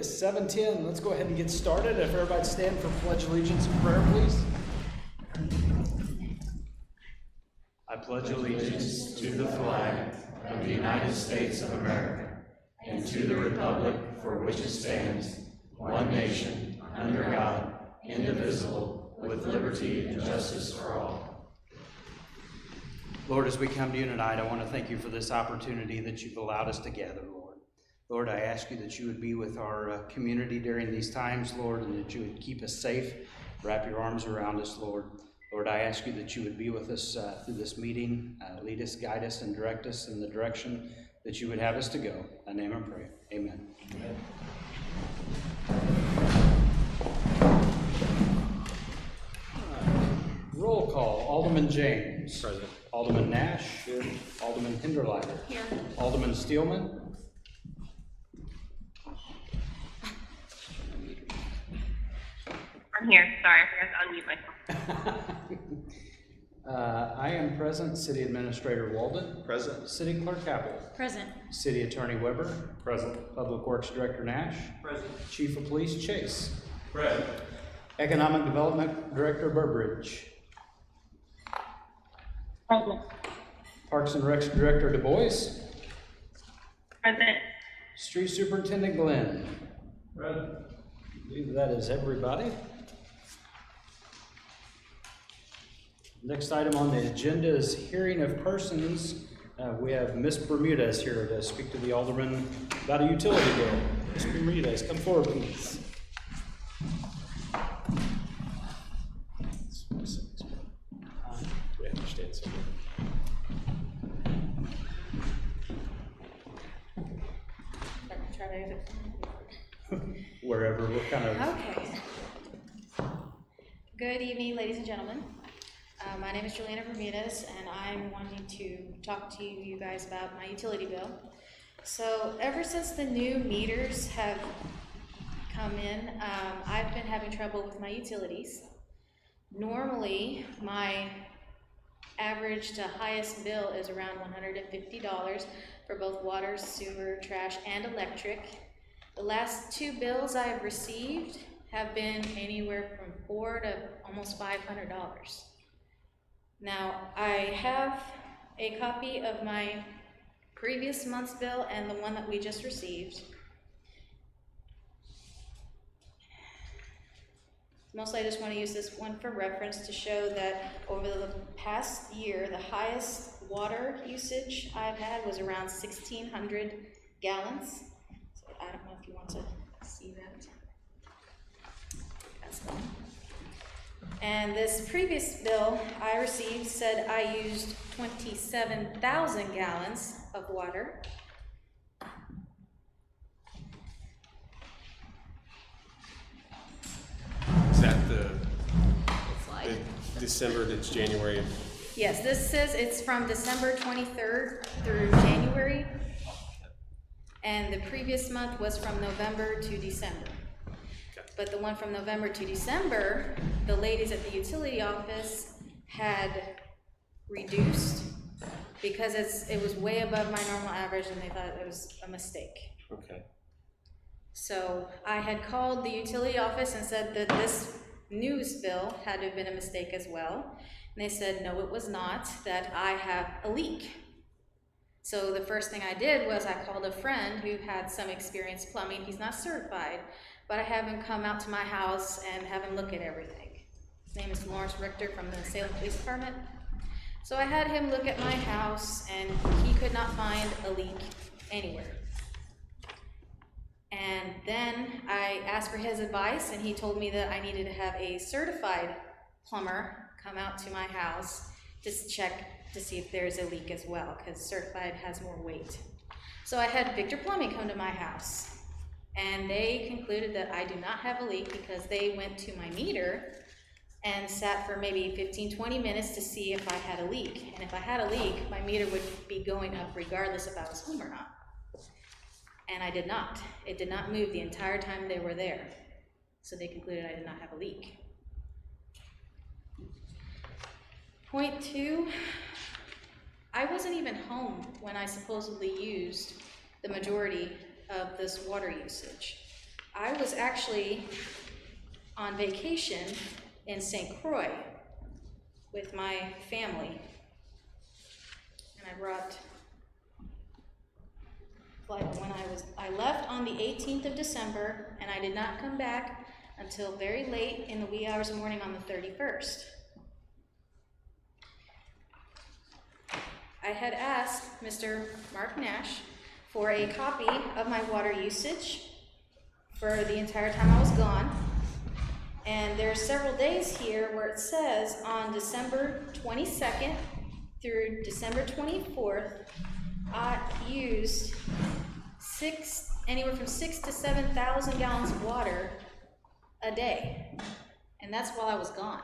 is 7:10. Let's go ahead and get started. If everybody stand for Pledge Allegiance and prayer, please. I pledge allegiance to the flag of the United States of America and to the republic for which it stands, one nation, under God, indivisible, with liberty and justice for all. Lord, as we come to you tonight, I want to thank you for this opportunity that you've allowed us to gather, Lord. Lord, I ask you that you would be with our community during these times, Lord, and that you would keep us safe, wrap your arms around us, Lord. Lord, I ask you that you would be with us through this meeting, lead us, guide us, and direct us in the direction that you would have us to go. In thy name I pray. Amen. Amen. Roll call. Alderman James. Present. Alderman Nash. Here. Alderman Hinderleiter. Here. Alderman Steelman. I'm here. Sorry, I forgot to unmute myself. I am present. City Administrator Walden. Present. City Clerk Capel. Present. City Attorney Weber. Present. Public Works Director Nash. Present. Chief of Police Chase. Present. Economic Development Director Burbridge. Present. Parks and Recs Director Du Bois. Present. Street Superintendent Glenn. Present. I believe that is everybody. Next item on the agenda is hearing of persons. We have Ms. Bermudez here to speak to the Alderman about a utility bill. Ms. Bermudez, come forward, please. We understand, sir. Wherever, we're kind of... Okay. Good evening, ladies and gentlemen. My name is Juliana Bermudez, and I'm wanting to talk to you guys about my utility bill. So ever since the new meters have come in, I've been having trouble with my utilities. Normally, my average to highest bill is around $150 for both water, sewer, trash, and electric. The last two bills I've received have been anywhere from $400 to almost $500. Now, I have a copy of my previous month's bill and the one that we just received. Mostly I just want to use this one for reference to show that over the past year, the highest water usage I've had was around 1,600 gallons. So I don't know if you want to see that. That's one. And this previous bill I received said I used 27,000 gallons of water. Is that the December to January? Yes, this says it's from December 23rd through January. And the previous month was from November to December. But the one from November to December, the ladies at the utility office had reduced because it was way above my normal average and they thought it was a mistake. Okay. So I had called the utility office and said that this news bill had to have been a mistake as well. And they said, no, it was not, that I have a leak. So the first thing I did was I called a friend who had some experience plumbing. He's not certified, but I have him come out to my house and have him look at everything. His name is Lawrence Richter from the Salem Police Department. So I had him look at my house and he could not find a leak anywhere. And then I asked for his advice and he told me that I needed to have a certified plumber come out to my house to check to see if there's a leak as well, because certified has more weight. So I had Victor Plumbing come to my house, and they concluded that I do not have a leak because they went to my meter and sat for maybe 15-20 minutes to see if I had a leak. And if I had a leak, my meter would be going up regardless if I was home or not. And I did not. It did not move the entire time they were there. So they concluded I did not have a leak. Point two, I wasn't even home when I supposedly used the majority of this water usage. I was actually on vacation in St. Croix with my family. And I brought, like, I left on the 18th of December, and I did not come back until very late in the wee hours of the morning on the 31st. I had asked Mr. Mark Nash for a copy of my water usage for the entire time I was gone. And there are several days here where it says on December 22nd through December 24th, I used anywhere from 6,000 to 7,000 gallons of water a day. And that's while I was gone.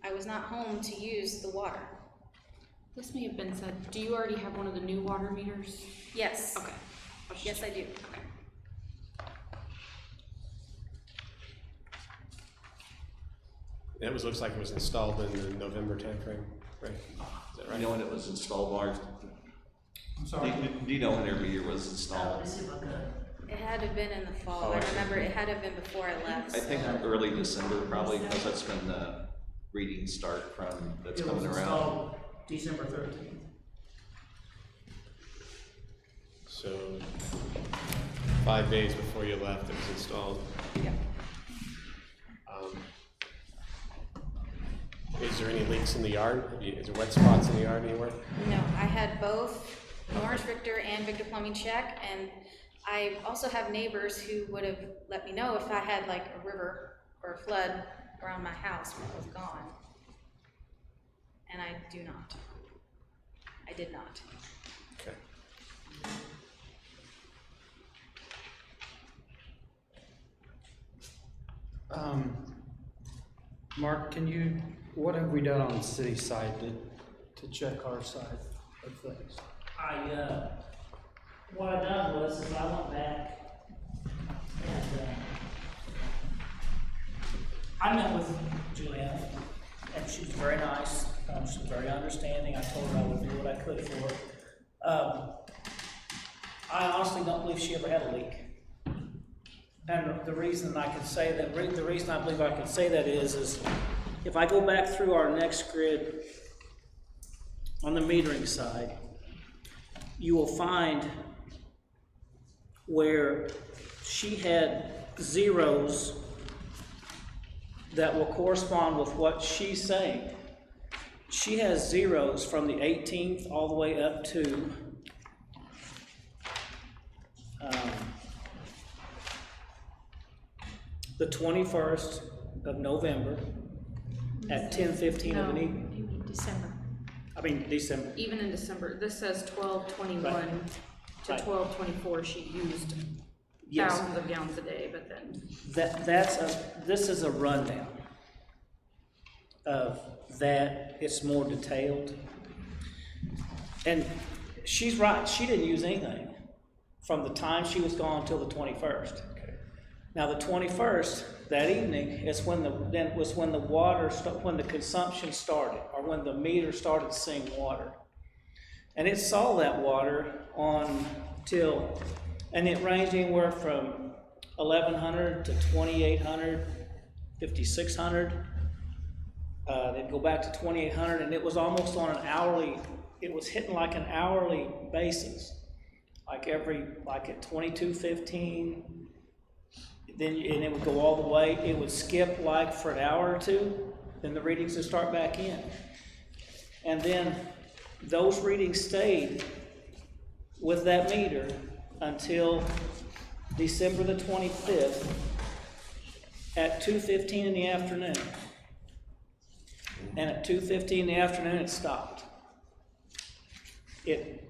I was not home to use the water. This may have been said, do you already have one of the new water meters? Yes. Okay. Yes, I do. Okay. That looks like it was installed in the November timeframe, right? Is that You right? know when it was installed, Mark? I'm sorry. Do you know when every year was installed? It had to have been in the fall. Oh, I I see. remember it had to have been before I left. I think early December probably, because that's when the readings start from, that's It was coming around. installed December 13th. So 5 days before you left, it was installed. Yeah. Is there any leaks in the yard? Is there wet spots in the yard anywhere? No, I had both Lawrence Victor and Victor Plumbing check, and I also have neighbors who would have let me know if I had like a river or a flood around my house when I was gone. And I do not. I did not. Okay. Mark, what have we done on the city side to check our side of things? What I done was I went back and I met with Juliana, and she was very nice. She was very understanding. I told her I would do what I could for her. I honestly don't believe she ever had a leak. And the reason I could say that, the reason I believe I could say that is if I go back through our next grid on the metering side, you will find where she had zeros that will correspond with what she's saying. She has zeros from the 18th all the way up to the 21st of November at 10:15 of an evening. You mean December. December. Even in December, this says 12/21 to Right. 12/24, she used Yes. thousands of gallons a day, but then. This is a rundown of that. It's more detailed. And she's right, she didn't use anything from the time she was gone till the 21st. Now, the 21st, that evening, is when when the consumption started, or when the meter started seeing water. And it saw that water and it ranged anywhere from 1,100 to 2,800, 5,600. They'd go back to 2,800, and it was almost on an hourly, it was hitting like an hourly basis. Like at 22:15, and it would go all the way. It would skip like for an hour or two, then the readings would start back in. And then those readings stayed with that meter until December the 25th at 2:15 in the afternoon. And at 2:15 in the afternoon, it stopped. It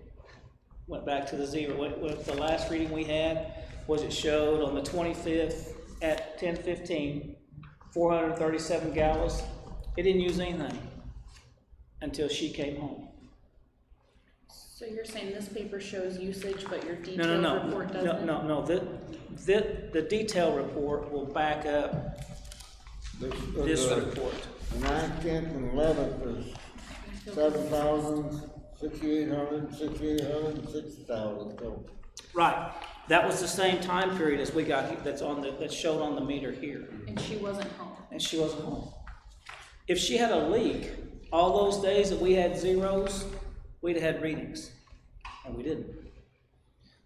went back to the zero. What the last reading we had was it showed on the 25th at 10:15, 437 gallons. It didn't use anything until she came home. So you're saying this paper shows usage, but your detailed report doesn't? No. The detail report will back up this report. The 9th, 10th, and 11th is 7,000, 6,800, 6,800, and 6,000, so. Right, That was the same time period as we got, that's shown on the meter here, And she wasn't home. and she wasn't home. If she had a leak, all those days that we had zeros, we'd have had readings, and we didn't.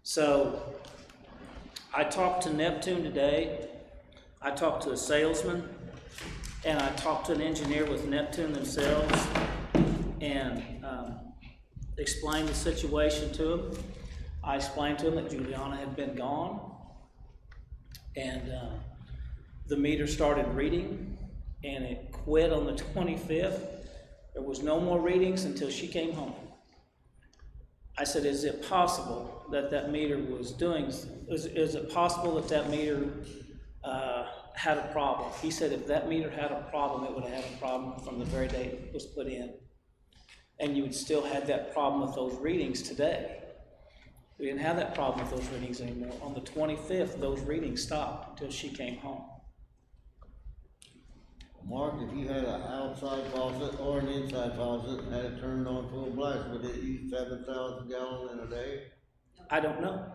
So, I talked to Neptune today, I talked to a salesman, and I talked to an engineer with Neptune themselves, and explained the situation to him. I explained to him that Juliana had been gone, and the meter started reading, and it quit on the 25th. There was no more readings until she came home. I said, is it possible that that meter was doing, is it possible that that meter had a problem? He said if that meter had a problem, it would have had a problem from the very day it was put in. And you would still have that problem with those readings today. We didn't have that problem with those readings anymore. On the 25th, those readings stopped until she came home. Mark, if you had an outside faucet or an inside faucet and had it turned on full blast, would it use 7,000 gallons in a day? I don't know.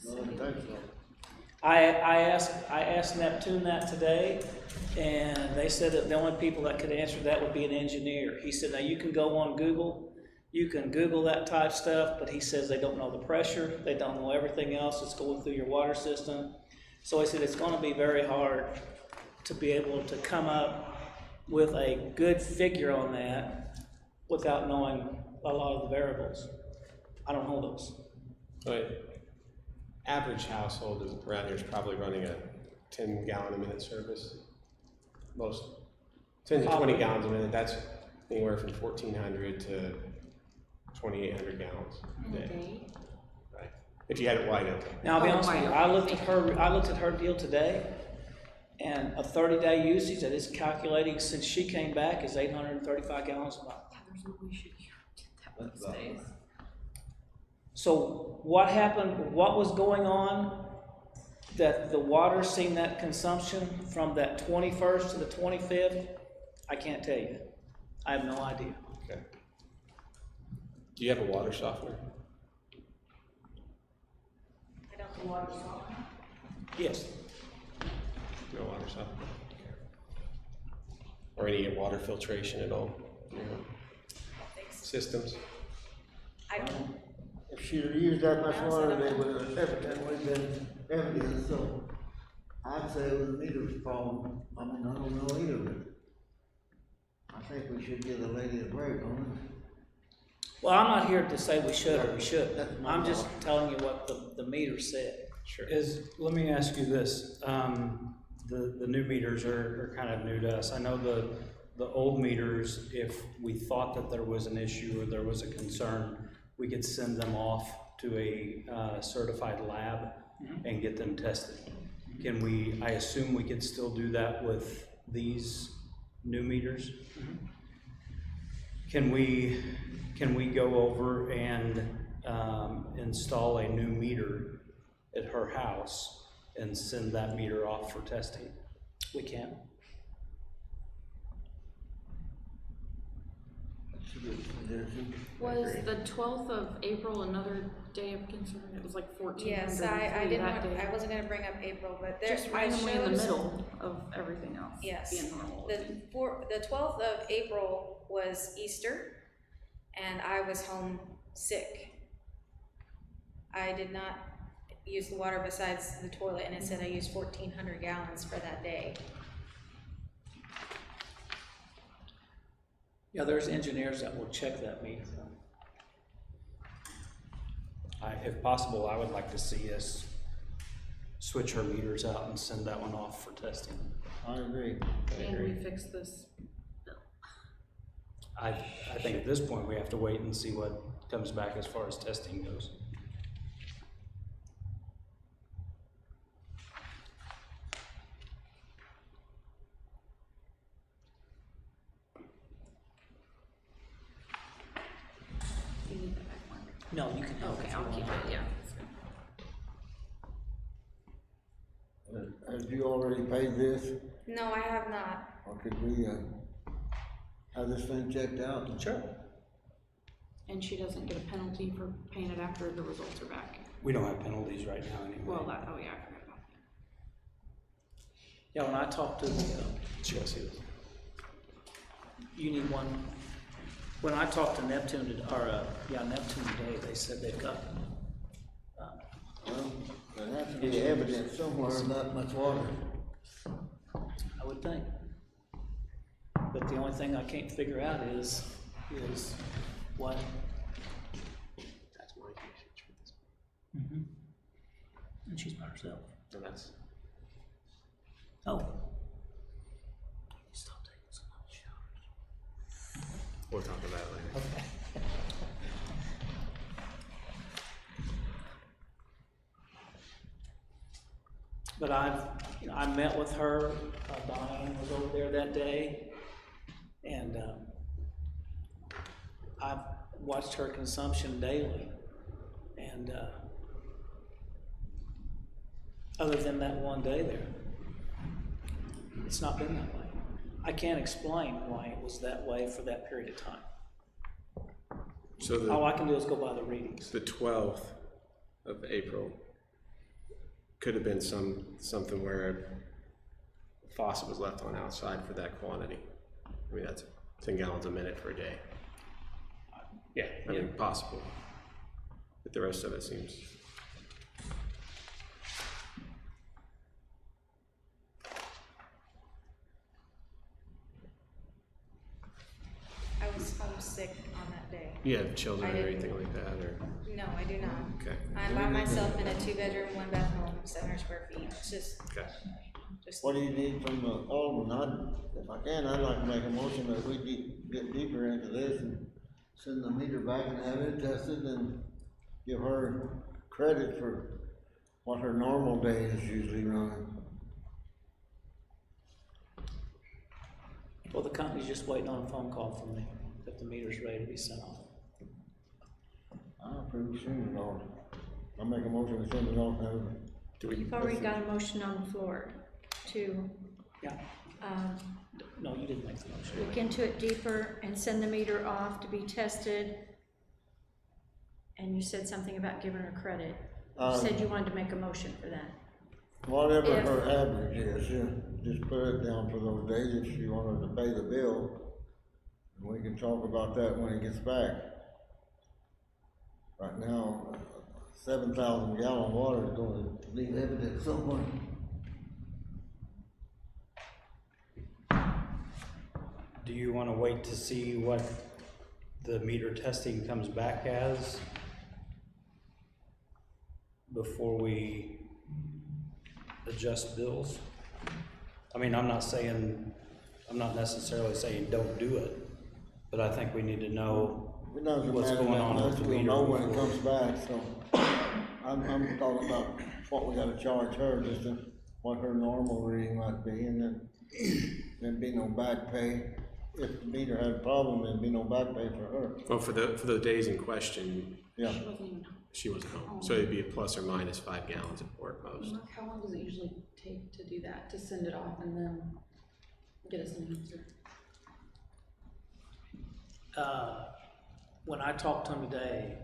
No, I don't think so. I asked Neptune that today, and they said that the only people that could answer that would be an engineer. He said, now you can go on Google, you can Google that type stuff, but he says they don't know the pressure, they don't know everything else that's going through your water system. So he said it's going to be very hard to be able to come up with a good figure on that without knowing a lot of the variables. I don't know those. But average household around here is probably running a 10 gallon a minute service. Most 10 to 20 gallons a minute. That's anywhere from 1,400 to 2,800 gallons a day. Right. If you had it wide open. Now I'll be honest with you, I looked at her deal today, and a 30-day usage that is calculating since she came back is 835 gallons a month. There's no way she did that those days. So what happened, what was going on that the water seen that consumption from that 21st to the 25th? I can't tell you. I have no idea. Okay. Do you have a water softener? I don't think water softener. Yes. No water softener. Or any water filtration at all? Systems? I don't. If she'd have used that much water, they would have evidently been evidence, so I'd say it was a meter's problem. I mean, I don't know either, but I think we should give the lady a break on it. Well, I'm not here to say we should or we shouldn't. I'm just telling you what the meter said. Sure. Let me ask you this, the new meters are kind of new to us. I know the old meters, if we thought that there was an issue or there was a concern, we could send them off to a certified lab and get them tested. Can we, I assume we could still do that with these new meters? Can we go over and install a new meter at her house and send that meter off for testing? We can. That's a good suggestion. Was the 12th of April another day of concern? It was like 1,400. Yes, I didn't that want, day. I wasn't gonna bring up April, but there, Just it randomly in the shows- middle of everything else. Yes, Being normal. the 12th of April was Easter, and I was home sick. I did not use the water besides the toilet, and it said I used 1,400 gallons for that day. Yeah, there's engineers that will check that meter. If possible, I would like to see us switch her meters out and send that one off for testing. I agree. And we fixed this bill. I think at this point, we have to wait and see what comes back as far as testing goes. You need that back, Mark. No, you can. Okay, I'll keep it, yeah. Have you already paid this, No, I have not. or could we, have this thing checked out? Sure. And she doesn't get a penalty for paying it after the results are back. We don't have penalties right now anyway. Well, that, oh yeah, I forgot about that. Yeah, when I talked to the, Did you guys see this? you need one, when I talked to Neptune, Neptune today, they said they've got, Well, there has to be evidence somewhere in that much water. I would think. But the only thing I can't figure out is what. That's my usage for this. Mm-hmm. And she's by herself. And that's, Oh. Stop taking so much showers. we'll talk about it later. Okay. But I met with her, Diane was over there that day, and I've watched her consumption daily, and other than that one day there, it's not been that way. I can't explain why it was that way for that period of time. So All I can do is go by the readings. the 12th of April could have been something where a faucet was left on outside for that quantity. I mean, that's 10 gallons a minute for a day. Yeah. I mean, possible. But the rest of it seems. I was sick on that day. You have children I or didn't- anything like that, or? No, I do not. Okay. I'm by myself in a 2-bedroom, 1-bath home, 700 square feet. It's just, Okay. What do you need from the Alderman? If I can, I'd like to make a motion that we get deeper into this and send the meter back and have it tested and give her credit for what her normal day is usually running. Well, the company's just waiting on a phone call from me that the meter's ready to be sent off. I'll approve sooner or I'll make a motion to send it off now. Do we? You've already got a motion on the floor to, Yeah. No, you didn't make the motion. look into it deeper and send the meter off to be tested. And you said something about giving her credit. You said you wanted to make a motion for that. Whatever If- her average is, yeah, just put it down for those days if she wanted to pay the bill. And we can talk about that when it gets back. Right now, 7,000 gallon water is going to leave evidence somewhere. Do you want to wait to see what the meter testing comes back as before we adjust bills? I mean, I'm not necessarily saying don't do it, but I think we need to know It doesn't what's matter going that on much, with the we'll meter know when it before- comes back, so. I'm talking about what we gotta charge her, just what her normal reading might be, and then there'd be no back pay. If the meter had a problem, there'd be no back pay for her, Well, for the days in question, yeah. She wasn't even home. she wasn't home, so it'd be a plus or minus 5 gallons at work most. How long does it usually take to do that, to send it off and then get us an answer? When I talked to him today,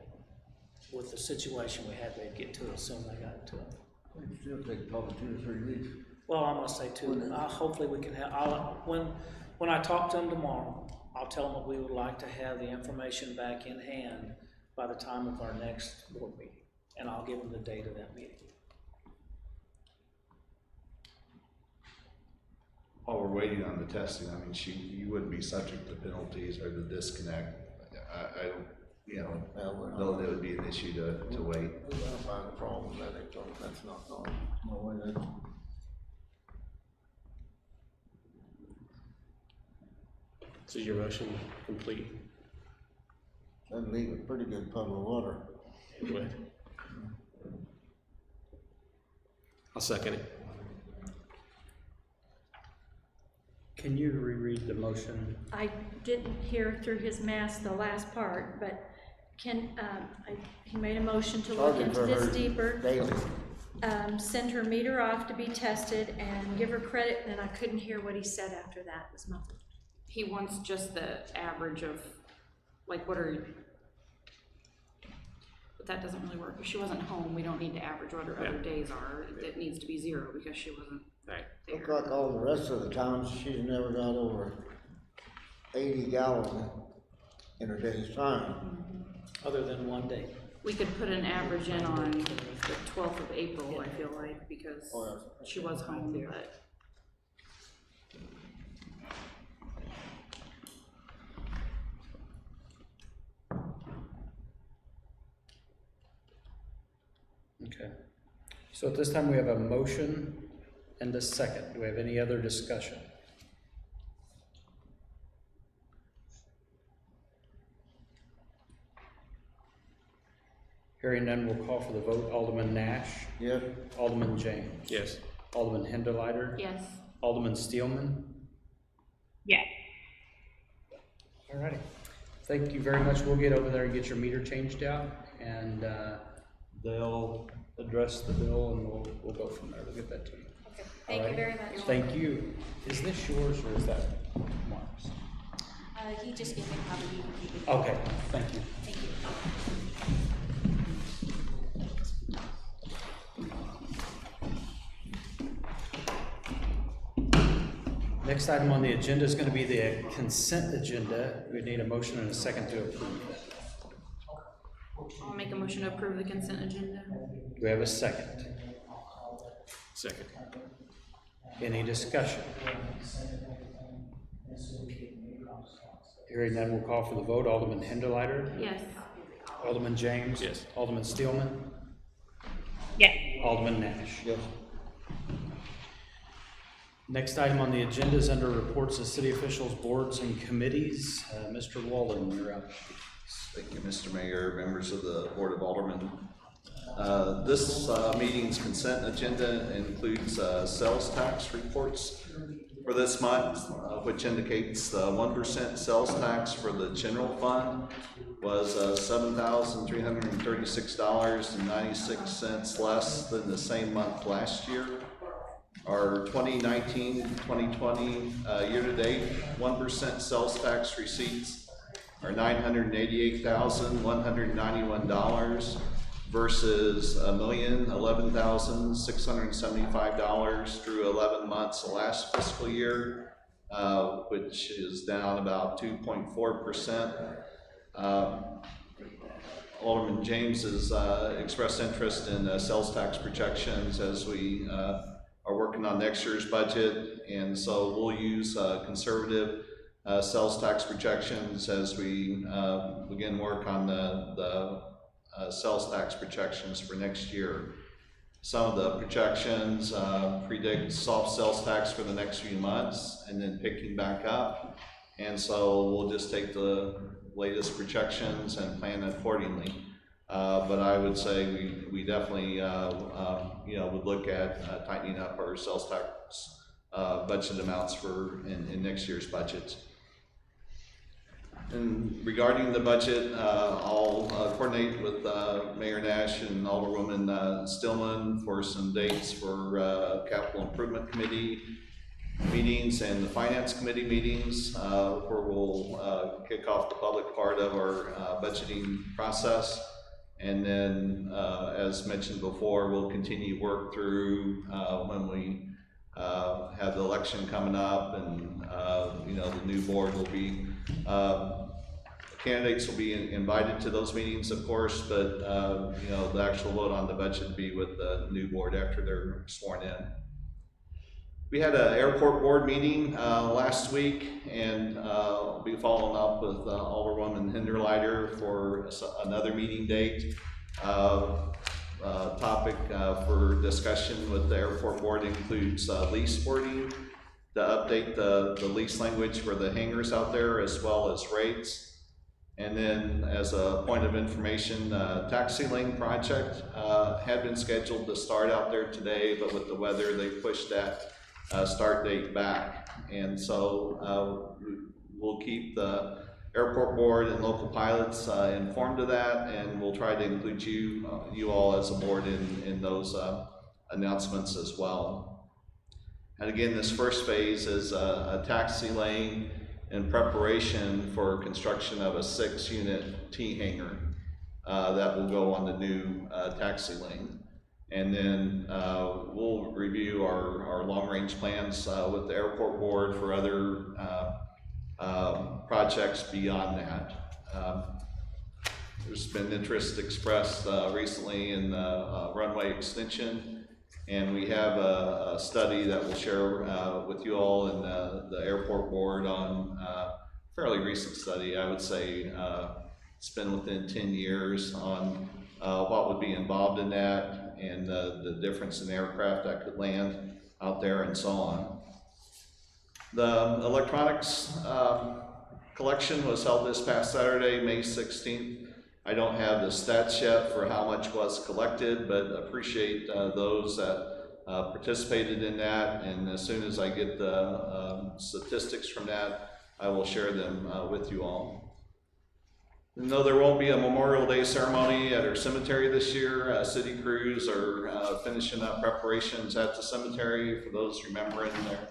with the situation we had, they'd get to it as soon as I got it to them. It'd still take probably 2 or 3 weeks. Well, I'm gonna say two, hopefully we can have, when I talk to them tomorrow, I'll tell them that we would like to have the information back in hand by the time of our next board meeting, and I'll give them the date of that meeting. While we're waiting on the testing, I mean, you wouldn't be subject to penalties or the disconnect. I don't, know that it would be an issue to wait. We're gonna find a problem with that, that's not, no way that. So is your motion complete? That'd leave a pretty good puddle of water. It would. I'll second it. Can you reread the motion? I didn't hear through his mask the last part, but he made a motion to look Charging into for this her deeper. Daily. Send her meter off to be tested and give her credit, and I couldn't hear what he said after that, it was muffled. He wants just the average of, like, what are that doesn't really work. If she wasn't home, we don't need to average what her other days are. It needs to be 0 because she wasn't Right. Look like all the rest of the towns, she's never got over 80 gallons in her day's time. Other than one day. We could put an average in on the 12th of April, I feel like, because she was home, but. Okay. So at this time, we have a motion and a second. Do we have any other discussion? Hearing none, we'll call for the vote. Alderman Nash? Yes, Alderman James? Yes. Alderman Hinderleiter? Yes. Alderman Steelman? Yes. All righty. Thank you very much. We'll get over there and get your meter changed out, and they'll address the bill, and we'll go from there. We'll get that to you. Okay, thank you Alrighty. very much. Thank you. Is this yours or is that Mark's? He just gave me a copy, you can keep it. Okay, thank you. Thank you. Next item on the agenda is going to be the consent agenda. We need a motion and a second to approve. I'll make a motion to approve the consent agenda. Do we have a second? Second. Any discussion? Hearing none, we'll call for the vote. Alderman Hinderleiter? Yes. Alderman James? Yes. Alderman Steelman? Yes. Alderman Nash? yes. Next item on the agenda is under reports of city officials, boards, and committees. Mr. Walden, you're up. Thank you, Mr. Mayor, members of the Board of Aldermen. This meeting's consent agenda includes sales tax reports for this month, which indicates the 1% sales tax for the general fund was $7,336.96 less than the same month last year. Our 2019-2020 year-to-date 1% sales tax receipts are $988,191 versus $1,011,675 through 11 months of last fiscal year, which is down about 2.4%. Alderman James has expressed interest in sales tax projections as we are working on next year's budget, and so we'll use conservative sales tax projections as we begin work on the sales tax projections for next year. Some of the projections predict soft sales tax for the next few months and then picking back up, and so we'll just take the latest projections and plan accordingly. But I would say we definitely would look at tightening up our sales tax budget amounts for in next year's budget. And regarding the budget, I'll coordinate with Mayor Nash and Alderwoman Stillman for some dates for Capital Improvement Committee meetings and the Finance Committee meetings, where we'll kick off the public part of our budgeting process. And then, as mentioned before, we'll continue work through when we have the election coming up, and the new board will be candidates will be invited to those meetings, of course, but the actual vote on the budget will be with the new board after they're sworn in. We had an airport board meeting last week, and I'll be following up with Alderwoman Hinderleiter for another meeting date. Topic for discussion with the airport board includes lease wording, to update the lease language for the hangars out there, as well as rates. And then, as a point of information, taxi lane project had been scheduled to start out there today, but with the weather, they pushed that start date back. And so we'll keep the airport board and local pilots informed of that, and we'll try to include you all as a board in those announcements as well. And again, this first phase is a taxi lane in preparation for construction of a 6-unit T hangar. that will go on the new taxi lane. And then we'll review our long-range plans with the airport board for other projects beyond that. There's been interest expressed recently in the runway extension, and we have a study that we'll share with you all and the airport board on fairly recent study. I would say it's been within 10 years on what would be involved in that and the difference in aircraft that could land out there and so on. The electronics collection was held this past Saturday, May 16th. I don't have the stats yet for how much was collected, but appreciate those that participated in that, and as soon as I get the statistics from that, I will share them with you all. And though there won't be a Memorial Day ceremony at our cemetery this year, city crews are finishing up preparations at the cemetery for those remembering their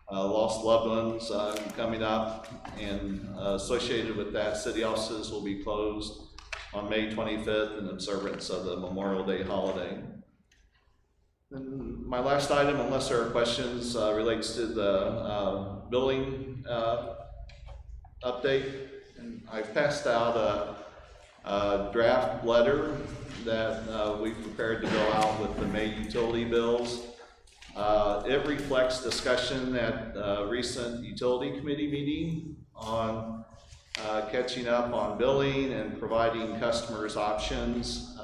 lost loved ones coming up, and associated with that, city offices will be closed on May 25th in observance of the Memorial Day holiday. And my last item, unless there are questions, relates to the building update. And I've passed out a draft letter that we've prepared to go out with the May utility bills. It reflects discussion at a recent utility committee meeting on catching up on billing and providing customers options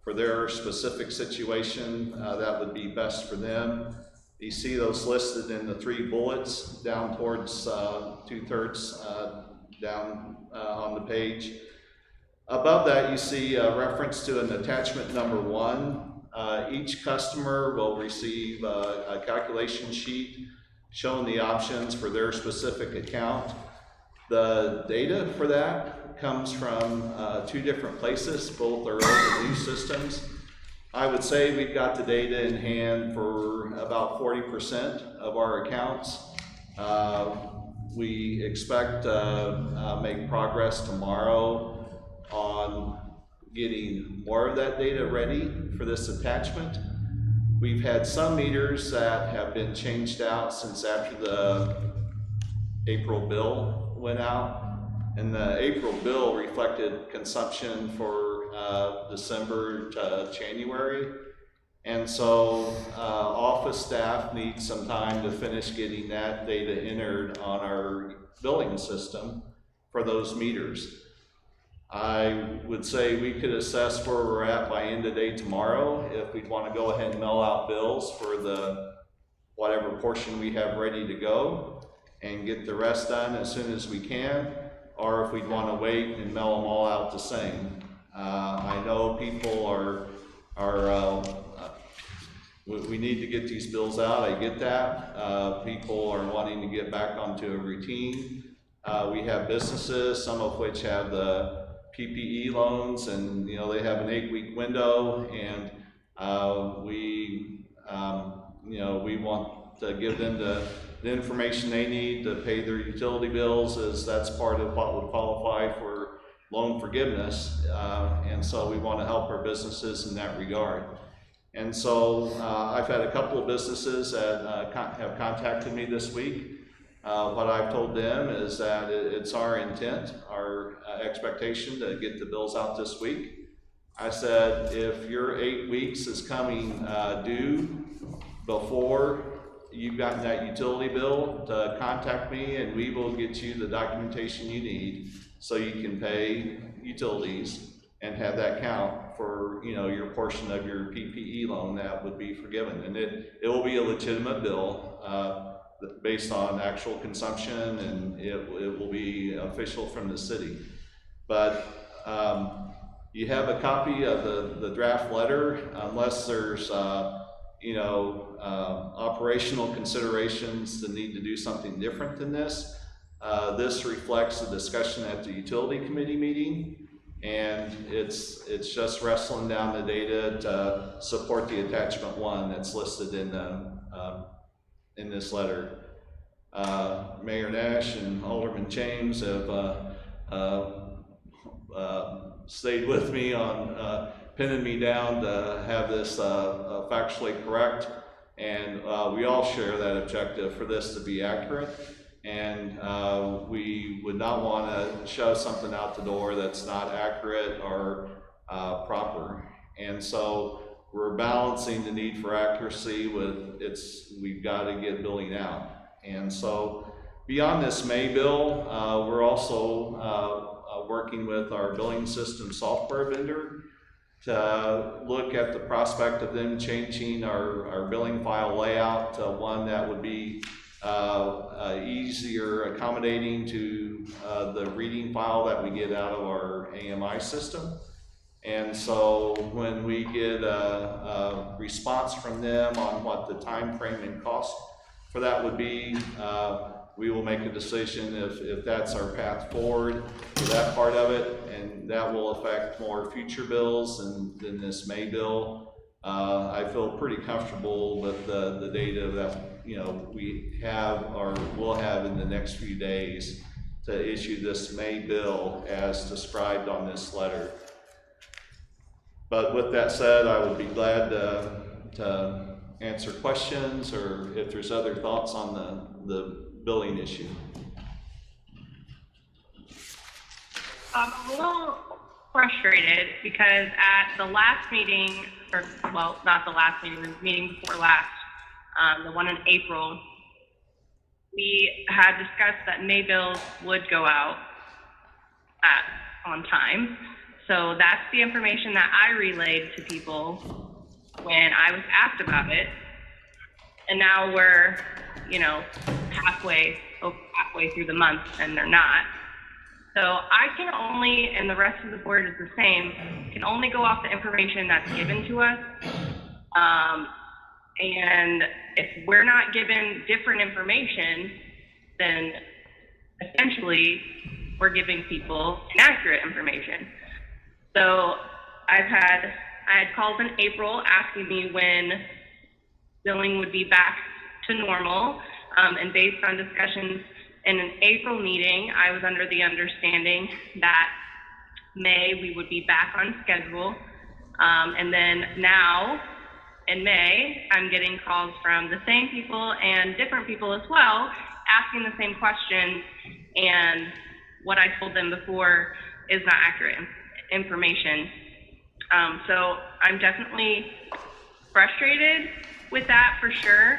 for their specific situation that would be best for them. You see those listed in the 3 bullets down towards 2/3 down on the page. Above that, you see a reference to an attachment number 1. Each customer will receive a calculation sheet showing the options for their specific account. The data for that comes from 2 different places, both are old and new systems. I would say we've got the data in hand for about 40% of our accounts. We expect to make progress tomorrow on getting more of that data ready for this attachment. We've had some meters that have been changed out since after the April bill went out, and the April bill reflected consumption for December to January, and so office staff need some time to finish getting that data entered on our billing system for those meters. I would say we could assess where we're at by end of day tomorrow if we'd want to go ahead and mail out bills for the whatever portion we have ready to go and get the rest done as soon as we can, or if we'd want to wait and mail them all out the same. I know people we need to get these bills out, I get that. People are wanting to get back onto a routine. We have businesses, some of which have the PPE loans, and they have an 8-week window, and we want to give them the information they need to pay their utility bills, as that's part of what would qualify for loan forgiveness, and so we want to help our businesses in that regard. And so I've had a couple of businesses that have contacted me this week. What I've told them is that it's our intent, our expectation to get the bills out this week. I said, if your 8 weeks is coming due before you've gotten that utility bill, to contact me and we will get you the documentation you need so you can pay utilities and have that count for your portion of your PPE loan that would be forgiven. And it will be a legitimate bill based on actual consumption, and it will be official from the city. But you have a copy of the draft letter, unless there's operational considerations that need to do something different than this. This reflects a discussion at the utility committee meeting, and it's just wrestling down the data to support the attachment 1 that's listed in this letter. Mayor Nash and Alderman James have stayed with me on pinning me down to have this factually correct. And we all share that objective for this to be accurate. And we would not want to shove something out the door that's not accurate or proper. And so we're balancing the need for accuracy with we've got to get billing out. And so beyond this May bill, we're also working with our billing system software vendor to look at the prospect of them changing our billing file layout to one that would be easier accommodating to the reading file that we get out of our AMI system. And so when we get a response from them on what the time frame and cost for that would be, we will make a decision if that's our path forward for that part of it, and that will affect more future bills than this May bill. I feel pretty comfortable with the data that we have or will have in the next few days to issue this May bill as described on this letter. But with that said, I would be glad to answer questions or if there's other thoughts on the billing issue. I'm a little frustrated because at the last meeting, or well, not the last meeting, the meeting before last, the one in April, we had discussed that May bills would go out on time. So that's the information that I relayed to people when I was asked about it. And now we're, halfway through the month and they're not. So I can only, and the rest of the board is the same, can only go off the information that's given to us. And if we're not given different information, then essentially we're giving people inaccurate information. So I had calls in April asking me when billing would be back to normal, and based on discussions in an April meeting, I was under the understanding that May we would be back on schedule, and then now in May, I'm getting calls from the same people and different people as well, asking the same questions, and what I told them before is not accurate information. So I'm definitely frustrated with that for sure.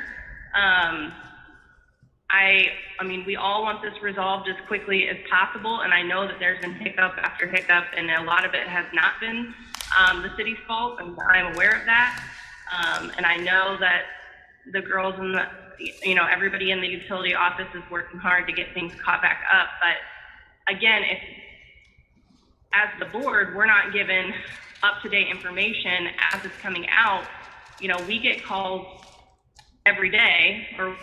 I mean, we all want this resolved as quickly as possible, and I know that there's been hiccup after hiccup, and a lot of it has not been the city's fault, and I'm aware of that. And I know that the girls and everybody in the utility office is working hard to get things caught back up. But again, if as the board, we're not given up-to-date information as it's coming out, we get calls every day or,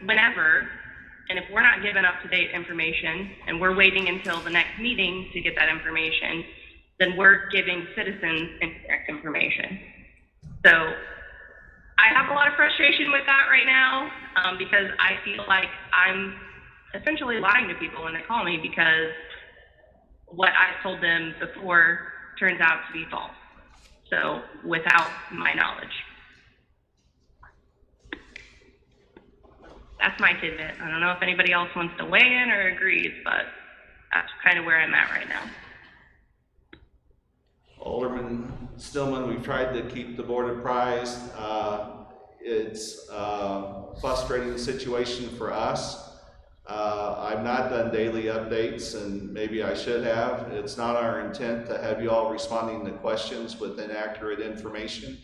whenever, and if we're not given up-to-date information and we're waiting until the next meeting to get that information, then we're giving citizens incorrect information. So I have a lot of frustration with that right now, because I feel like I'm essentially lying to people when they call me because what I told them before turns out to be false. So without my knowledge. That's my tidbit. I don't know if anybody else wants to weigh in or agrees, but that's kind of where I'm at right now. Alderman Stillman, we've tried to keep the board apprised. It's a frustrating situation for us. I've not done daily updates, and maybe I should have. It's not our intent to have you all responding to questions with inaccurate information.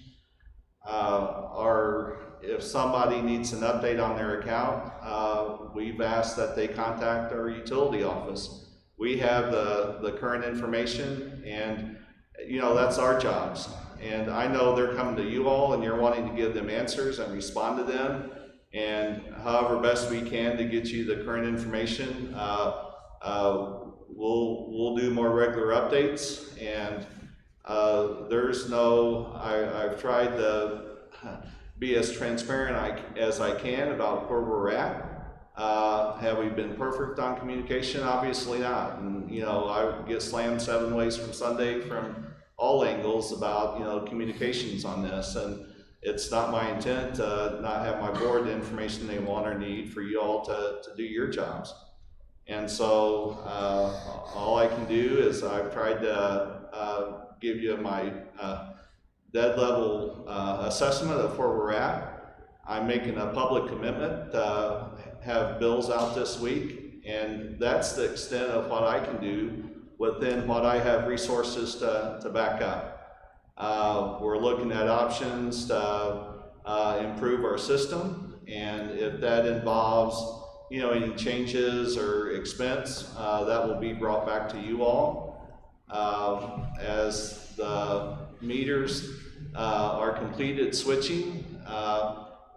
If somebody needs an update on their account, we've asked that they contact our utility office. We have the current information, and that's our jobs. And I know they're coming to you all and you're wanting to give them answers and respond to them. And however best we can to get you the current information, we'll do more regular updates. And I've tried to be as transparent as I can about where we're at. Have we been perfect on communication? Obviously not. And, you know, I get slammed 7 ways from Sunday from all angles about, you know, communications on this. And it's not my intent to not have my board the information they want or need for you all to do your jobs. And so all I can do is I've tried to give you my dead level assessment of where we're at. I'm making a public commitment to have bills out this week, and that's the extent of what I can do within what I have resources to back up. We're looking at options to improve our system, and if that involves, you know, any changes or expense, that will be brought back to you all. As the meters are completed switching,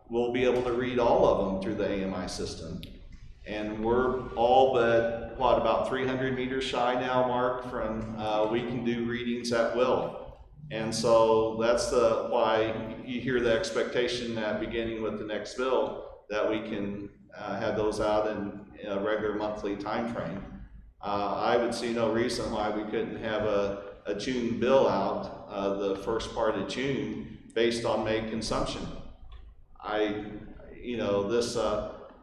we'll be able to read all of them through the AMI system. And we're all but, what, about 300 meters shy now, Mark, from we can do readings at will. And so that's why you hear the expectation that beginning with the next bill, that we can have those out in a regular monthly time frame. I would see no reason why we couldn't have a June bill out the first part of June based on May consumption.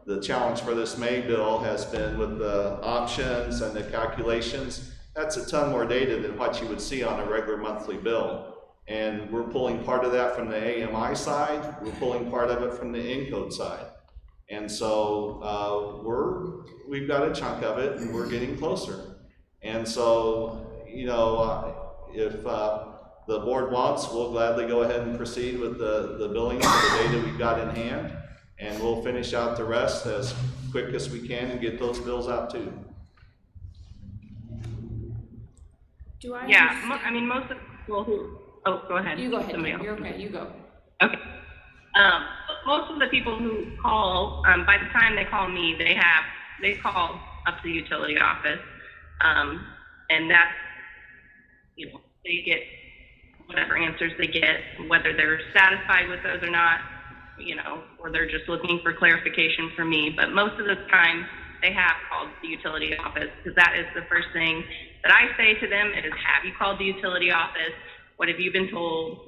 The challenge for this May bill has been with the options and the calculations. That's a ton more data than what you would see on a regular monthly bill. And we're pulling part of that from the AMI side, we're pulling part of it from the Encode side. And so we've got a chunk of it and we're getting closer. And so, you know, if the board wants, we'll gladly go ahead and proceed with the billing for the data we've got in hand, and we'll finish out the rest as quick as we can and get those bills out too. Do I? Yeah, understand- I mean, most of the people who, oh, go ahead. You go ahead, Somebody else. you're okay, you go. Okay. Most of the people who call, by the time they call me, they call up to the utility office, and that's, you know, they get whatever answers they get, whether they're satisfied with those or not, you know, or they're just looking for clarification from me. But most of the time, they have called the utility office, because that is the first thing that I say to them is, have you called the utility office? What have you been told?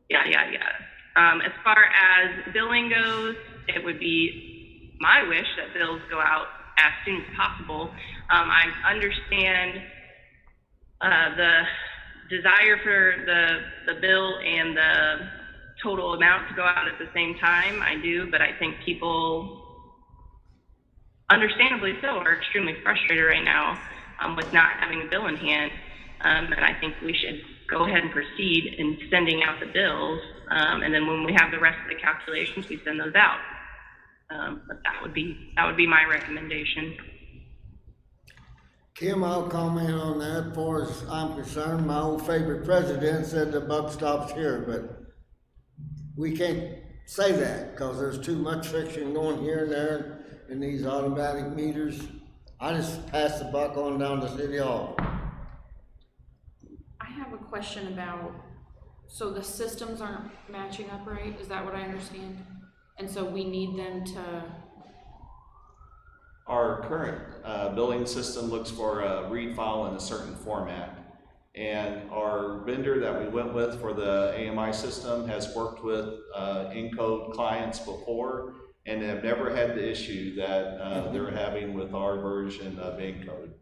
Yada, yada, yada. As far as billing goes, it would be my wish that bills go out as soon as possible. I understand the desire for the bill and the total amount to go out at the same time. I do, but I think people, understandably so, are extremely frustrated right now with not having a bill in hand. And I think we should go ahead and proceed in sending out the bills. And then when we have the rest of the calculations, we send those out. But that would be my recommendation. Kim, I'll comment on that. As far as I'm concerned, my old favorite president said the buck stops here, but we can't say that because there's too much friction going here and there in these automatic meters. I just pass the buck on down to City Hall. I have a question about, so the systems aren't matching up right, is that what I understand? And so we need them to... Our current billing system looks for a read file in a certain format. And our vendor that we went with for the AMI system has worked with Encode clients before and have never had the issue that they're having with our version of Encode.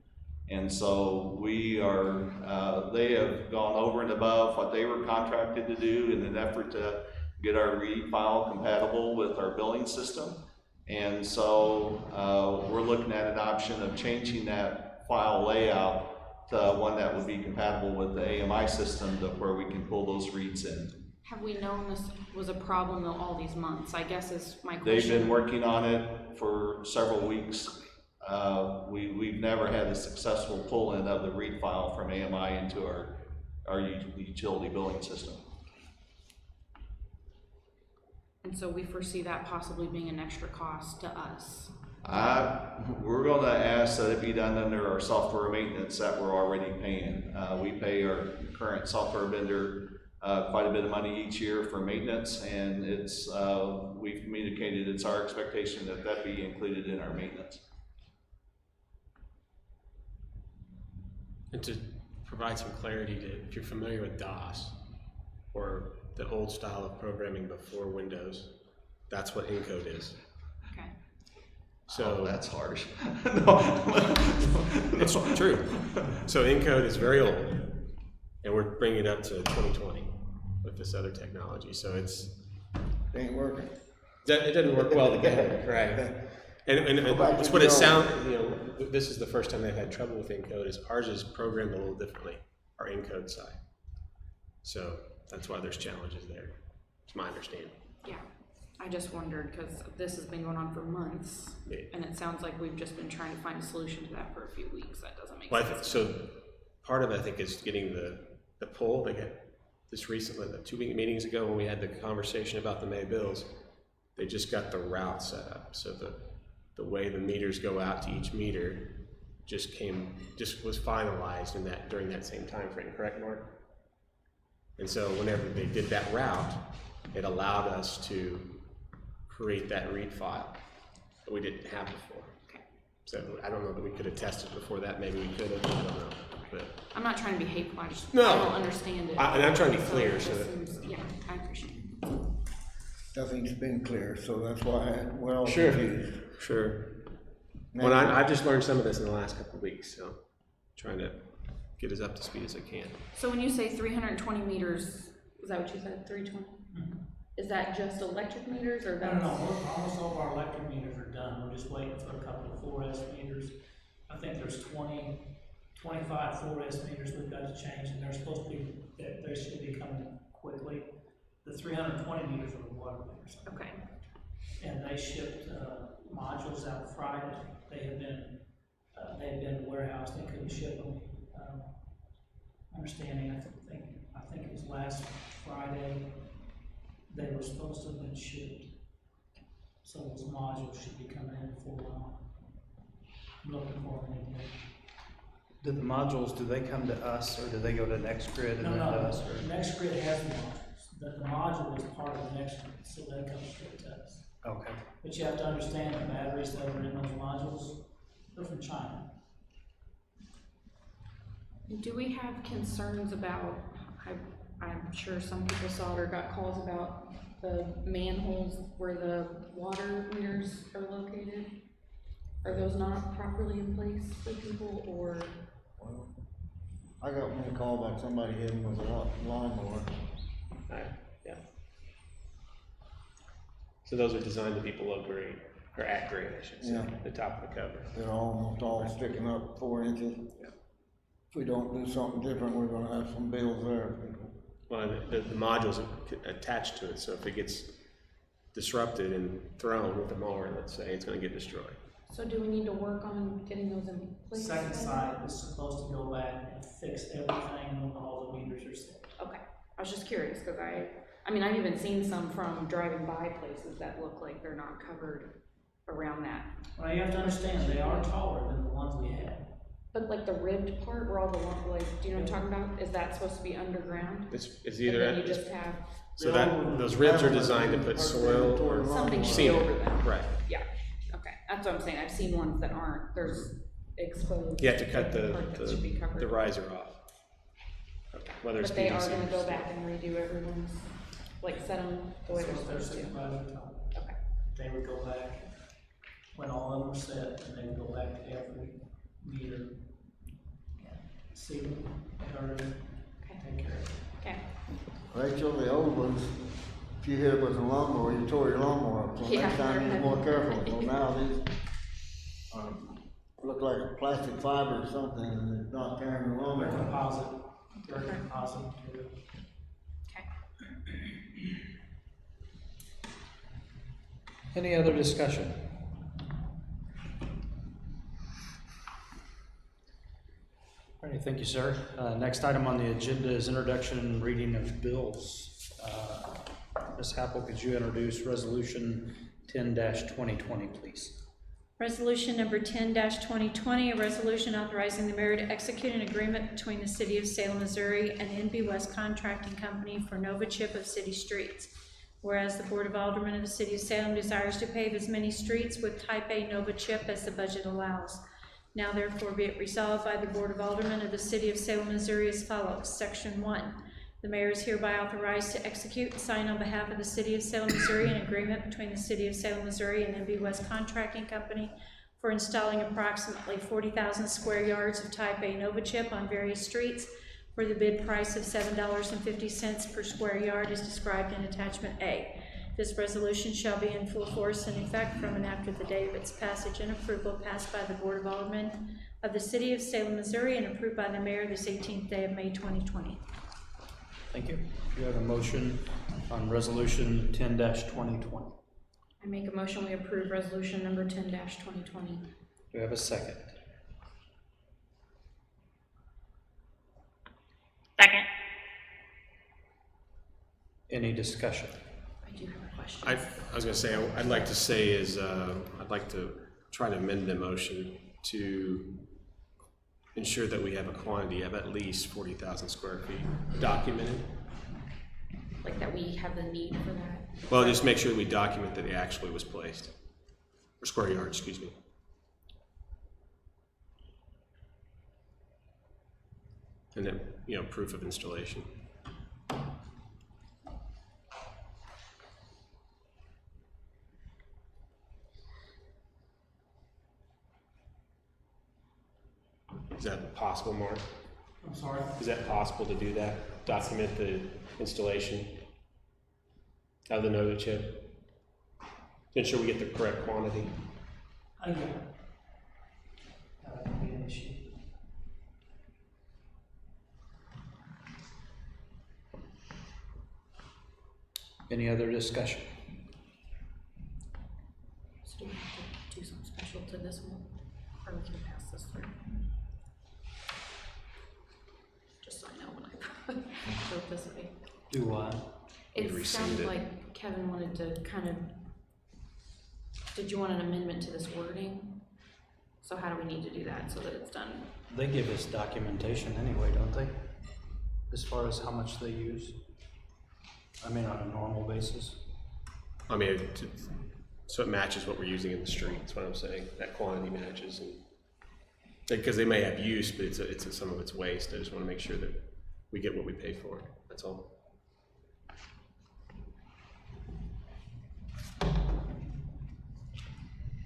And so we are, they have gone over and above what they were contracted to do in an effort to get our read file compatible with our billing system. And so we're looking at an option of changing that file layout to one that would be compatible with the AMI system to where we can pull those reads in. Have we known this was a problem though all these months, I guess is my question. They've been working on it for several weeks. We've never had a successful pull-in of the read file from AMI into our utility billing system. And so we foresee that possibly being an extra cost to us. We're going to ask that it be done under our software maintenance that we're already paying. We pay our current software vendor quite a bit of money each year for maintenance, and it's, we've communicated it's our expectation that that be included in our maintenance. And to provide some clarity to, if you're familiar with DOS or the old style of programming before Windows, that's what encode is. Okay. So That's harsh. it's true. So encode is very old, and we're bringing it up to 2020 with this other technology. So It ain't working. it doesn't work well together, right? And it's what it sounds. This is the first time they've had trouble with encode. Is ours is programmed a little differently, our encode side. So that's why there's challenges there. It's my understanding. Yeah, I just wondered, because this has been going on for months, Yeah. and it sounds like we've just been trying to find a solution to that for a few weeks. That doesn't make Well, sense. so part of it, I think, is getting the pull. They got this recently, 2 meetings ago, when we had the conversation about the May bills, they just got the route set up. So the way the meters go out to each meter just was finalized in that during that same time frame, correct, Mark? And so whenever they did that route, it allowed us to create that read file that we didn't have before. Okay. So I don't know that we could have tested before that. Maybe we could have. I don't know. But I'm not trying to be hateful. I just No. I don't understand it. and I'm trying to be So clear it so just that. seems- yeah, I appreciate it. Nothing's been clear, so that's why we're all Sure. confused. Sure. Well, I've just learned some of this in the last couple of weeks, so trying to get as up to speed as I can. So when you say 320 meters, is that what you said, 320? Is that just electric meters, or I that's? don't know, almost all of our electric meters are done, we're just waiting for a couple of 4S meters. I think there's 25 4S meters we've got to change, and they're supposed to be, they should be coming quickly. The 320 meters are the water meters. Okay. And they shipped, modules out Friday, they had been warehoused, they couldn't ship them. Understanding, I think it was last Friday, they were supposed to have been shipped. So those modules should be coming in before long. I'm looking for them again. Do the modules, do they come to us, or do they go to NextGrid and No, then to us? no, NextGrid has the modules, the module is part of NextGrid, so they come straight to us. Okay. But you have to understand the batteries that are in those modules, they're from China. Do we have concerns about, I'm sure some people saw it or got calls about the manholes where the water meters are located? Are those not properly in place for people, or? Well, I got one call about somebody hitting with a lawnmower. Yeah. So those are designed to be below grade, or at grade, I should say, Yeah. the top of the cover. They're almost all sticking up 4 inches. Yeah. If we don't do something different, we're gonna have some bills there. Well, the modules are attached to it, so if it gets disrupted and thrown with a mower, let's say, it's gonna get destroyed. So do we need to work on getting those in place? Second site is supposed to go back and fix everything when all the meters are set. Okay, I was just curious, because I mean, I've even seen some from driving by places that look like they're not covered around that. Well, you have to understand, they are taller than the ones we had. But like the ribbed part where all the long, like, do you know what I'm talking about? Is that supposed to be underground? It's And either, then you just have so that, those ribs are designed to put soil or something to be cement. over them. Right. Yeah, okay, that's what I'm saying. I've seen ones that aren't, there's exposed. You have to cut part that should be the covered. riser off. Whether it's But they are PVC gonna or go steel. back and redo everyone's, like set them the way they're That's what their supposed to. supervisor told me. Okay, They would go back, when all of them were set, and they would go back to every meter. See them, hurry, take care of it. okay. Rachel, the old ones, if you hit it with a lawnmower, you tore your lawnmower up, so Yeah, next time they're you're more heavy. careful. So now these, look like a plastic fiber or something, and it's not carrying the They're lawnmower. composite, they're composite material. Okay. Any other discussion? All right, thank you, sir. Next item on the agenda is introduction and reading of bills. Ms. Happel, could you introduce resolution 10-2020, please? Resolution number 10-2020, a resolution authorizing the mayor to execute an agreement between the City of Salem, Missouri and NB West Contracting Company for Nova Chip of city streets. Whereas the Board of Aldermen of the City of Salem desires to pave as many streets with Type A Nova Chip as the budget allows. Now therefore be it resolved by the Board of Aldermen of the City of Salem, Missouri as follows. Section 1. The mayor is hereby authorized to execute and sign on behalf of the City of Salem, Missouri, an agreement between the City of Salem, Missouri and NB West Contracting Company for installing approximately 40,000 square yards of Type A Nova Chip on various streets for the bid price of $7.50 per square yard as described in Attachment A. This resolution shall be in full force and effect from and after the date of its passage and approval passed by the Board of Aldermen of the City of Salem, Missouri, and approved by the mayor this 18th day of May 2020. Thank you. Do you have a motion on resolution 10-2020? I make a motion we approve resolution number 10-2020. Do you have a second? Second. Any discussion? I do have a question. I was gonna say, I'd like to say is, I'd like to try to amend the motion to ensure that we have a quantity of at least 40,000 square feet documented. Like that we have the need for that? Well, just make sure that we document that it actually was placed, or square yards, excuse me. And then, proof of installation. Is that possible, Mark? I'm sorry? Is that possible to do that? Document the installation of the Nova chip? To ensure we get the correct quantity? Yeah. That would be an issue. Any other discussion? So do we have to do something special to this one? Or we can pass this through? Just so I know when I vote this way. Do I? We It rescind sounded it. like Kevin wanted to kind of, did you want an amendment to this wording? So how do we need to do that so that it's done? They give us documentation anyway, don't they? As far as how much they use? I mean, on a normal basis? I mean, so it matches what we're using in the street, that's what I'm saying. That quantity matches, and because they may have use, but it's some of it's waste. I just want to make sure that we get what we pay for. That's all.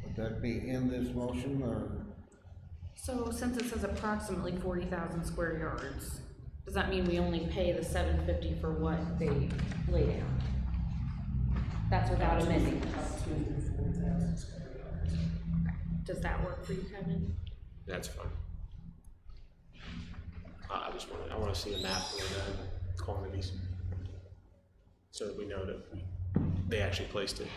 Would that be in this motion, or? So since it says approximately 40,000 square yards, does that mean we only pay the $750 for what they lay down? That's without amending this. Does that work for you, Kevin? That's fine. I want to see a map of the quantities, so that we know that they actually placed it.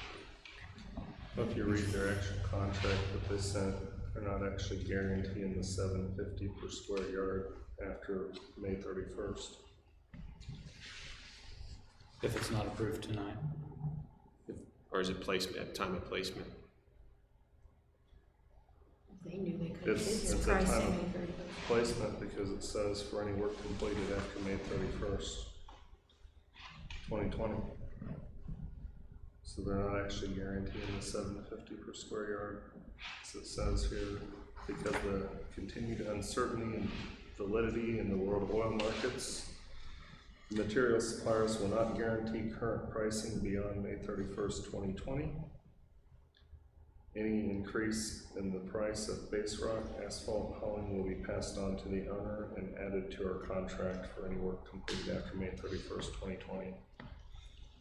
If you read their actual contract that they sent, they're not actually guaranteeing the $750 per square yard after May 31st. If it's not approved tonight. Or is it placement, at time of placement? They knew they couldn't It's get a this time pricing. of placement because it says for any work completed after May 31st, 2020. So they're not actually guaranteeing the $750 per square yard, as it says here, because the continued uncertainty and validity in the world oil markets. Material suppliers will not guarantee current pricing beyond May 31st, 2020. Any increase in the price of base rock, asphalt, and hauling will be passed on to the owner and added to our contract for any work completed after May 31st, 2020.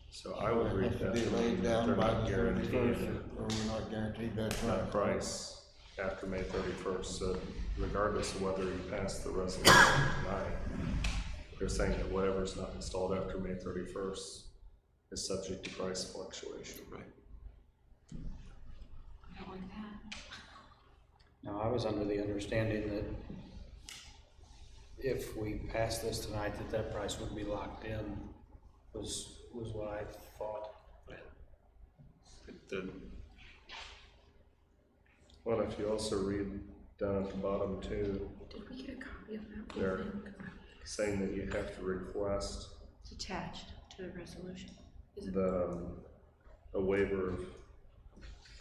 So I would read Has to that be to mean laid that down they're by not the 31st, guaranteeing or we're not guaranteed that that price. price after May 31st. So regardless of whether you pass the resolution tonight, they're saying that whatever's not installed after May 31st is subject to price fluctuation. Right. I don't like that. Now, I was under the understanding that if we pass this tonight, that price would be locked in, was what I thought. Well, if you also read down at the bottom too, Did we get a copy of that? they're saying that you have to request It's attached to the resolution. a waiver of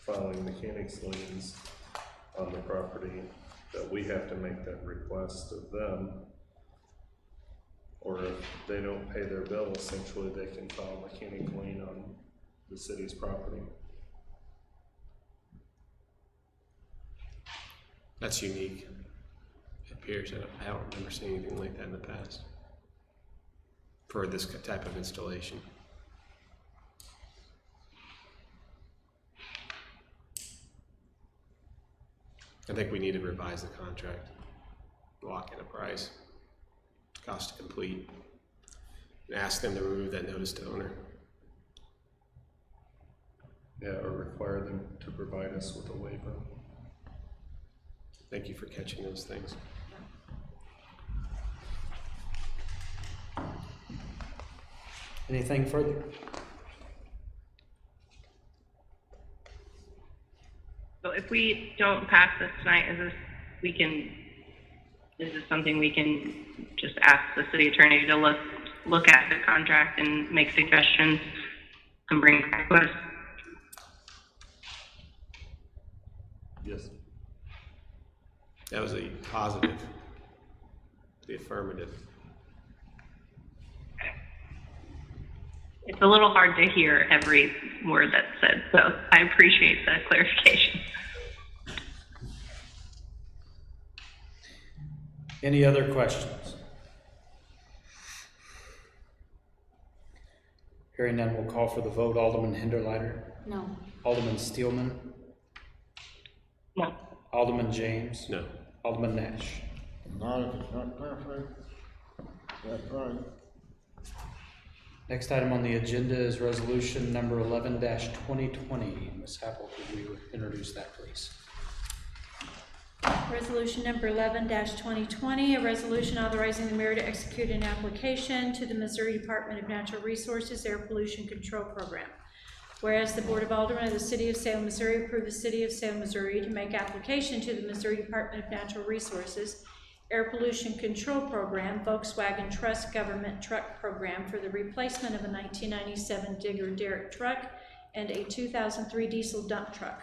filing mechanics liens on the property, that we have to make that request of them. Or if they don't pay their bill, essentially they can file a mechanic lien on the city's property. That's unique. It appears, I don't remember seeing anything like that in the past for this type of installation. I think we need to revise the contract, lock in a price, cost to complete, and ask them to remove that notice to owner. Yeah, or require them to provide us with a waiver. Thank you for catching those things. Anything further? So if we don't pass this tonight, is this something we can just ask the city attorney to look at the contract and make suggestions and bring back to us? Yes. That was a positive, the affirmative. It's a little hard to hear every word that's said, so I appreciate the clarification. Any other questions? Hearing none, we'll call for the vote. Alderman Hinderleiter, No. Alderman Steelman, No. Alderman James, No. Alderman Nash. Not if it's not perfect. That's right. Next item on the agenda is resolution number 11-2020. Ms. Happel, could you introduce that, please? Resolution number 11-2020, a resolution authorizing the mayor to execute an application to the Missouri Department of Natural Resources Air Pollution Control Program. Whereas the Board of Aldermen of the City of Salem, Missouri approved the City of Salem, Missouri to make application to the Missouri Department of Natural Resources Air Pollution Control Program, Volkswagen Trust Government Truck Program for the replacement of a 1997 Digger Derrick truck and a 2003 diesel dump truck.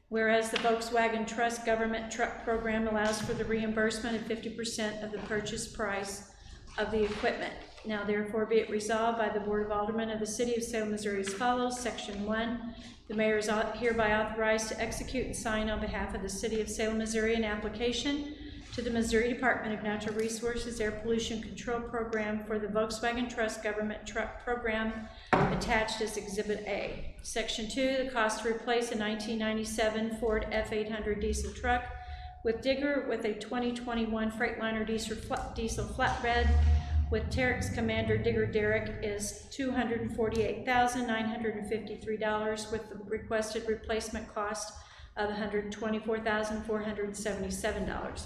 Whereas the Volkswagen Trust Government Truck Program allows for the reimbursement of 50% of the purchase price of the equipment. Now therefore be it resolved by the Board of Aldermen of the City of Salem, Missouri as follows. Section 1, the mayor is hereby authorized to execute and sign on behalf of the City of Salem, Missouri an application to the Missouri Department of Natural Resources Air Pollution Control Program for the Volkswagen Trust Government Truck Program attached as Exhibit A. Section 2, the cost to replace a 1997 Ford F800 diesel truck with digger with a 2021 Freightliner diesel flatbed with Terex Commander Digger Derrick is $248,953 with the requested replacement cost of $124,477.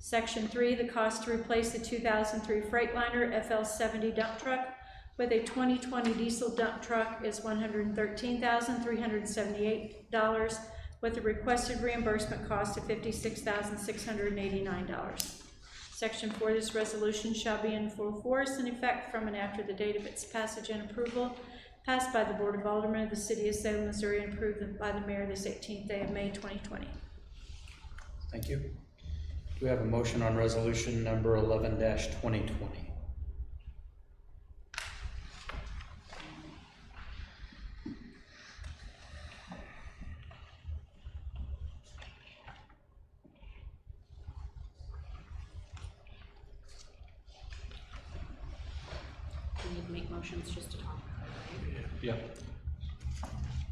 Section 3, the cost to replace the 2003 Freightliner FL70 dump truck with a 2020 diesel dump truck is $113,378 with the requested reimbursement cost of $56,689. Section 4, this resolution shall be in full force and effect from and after the date of its passage and approval, passed by the Board of Aldermen of the City of Salem, Missouri, and approved by the Mayor this 18th day of May 2020. Thank you. Do we have a motion on resolution number 11-2020? We need to make motions just to talk about it, right? Yeah.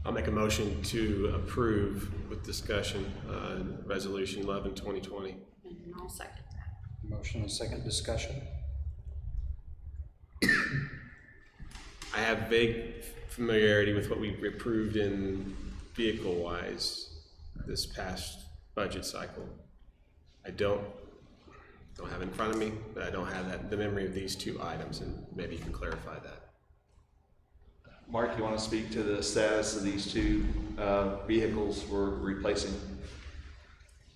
I'll make a motion to approve with discussion, resolution 11-2020. And I'll second that. Motion and second discussion. I have vague familiarity with what we approved in vehicle-wise this past budget cycle. I don't have it in front of me, but I don't have the memory of these two items, and maybe you can clarify that. Mark, you want to speak to the status of these two vehicles we're replacing?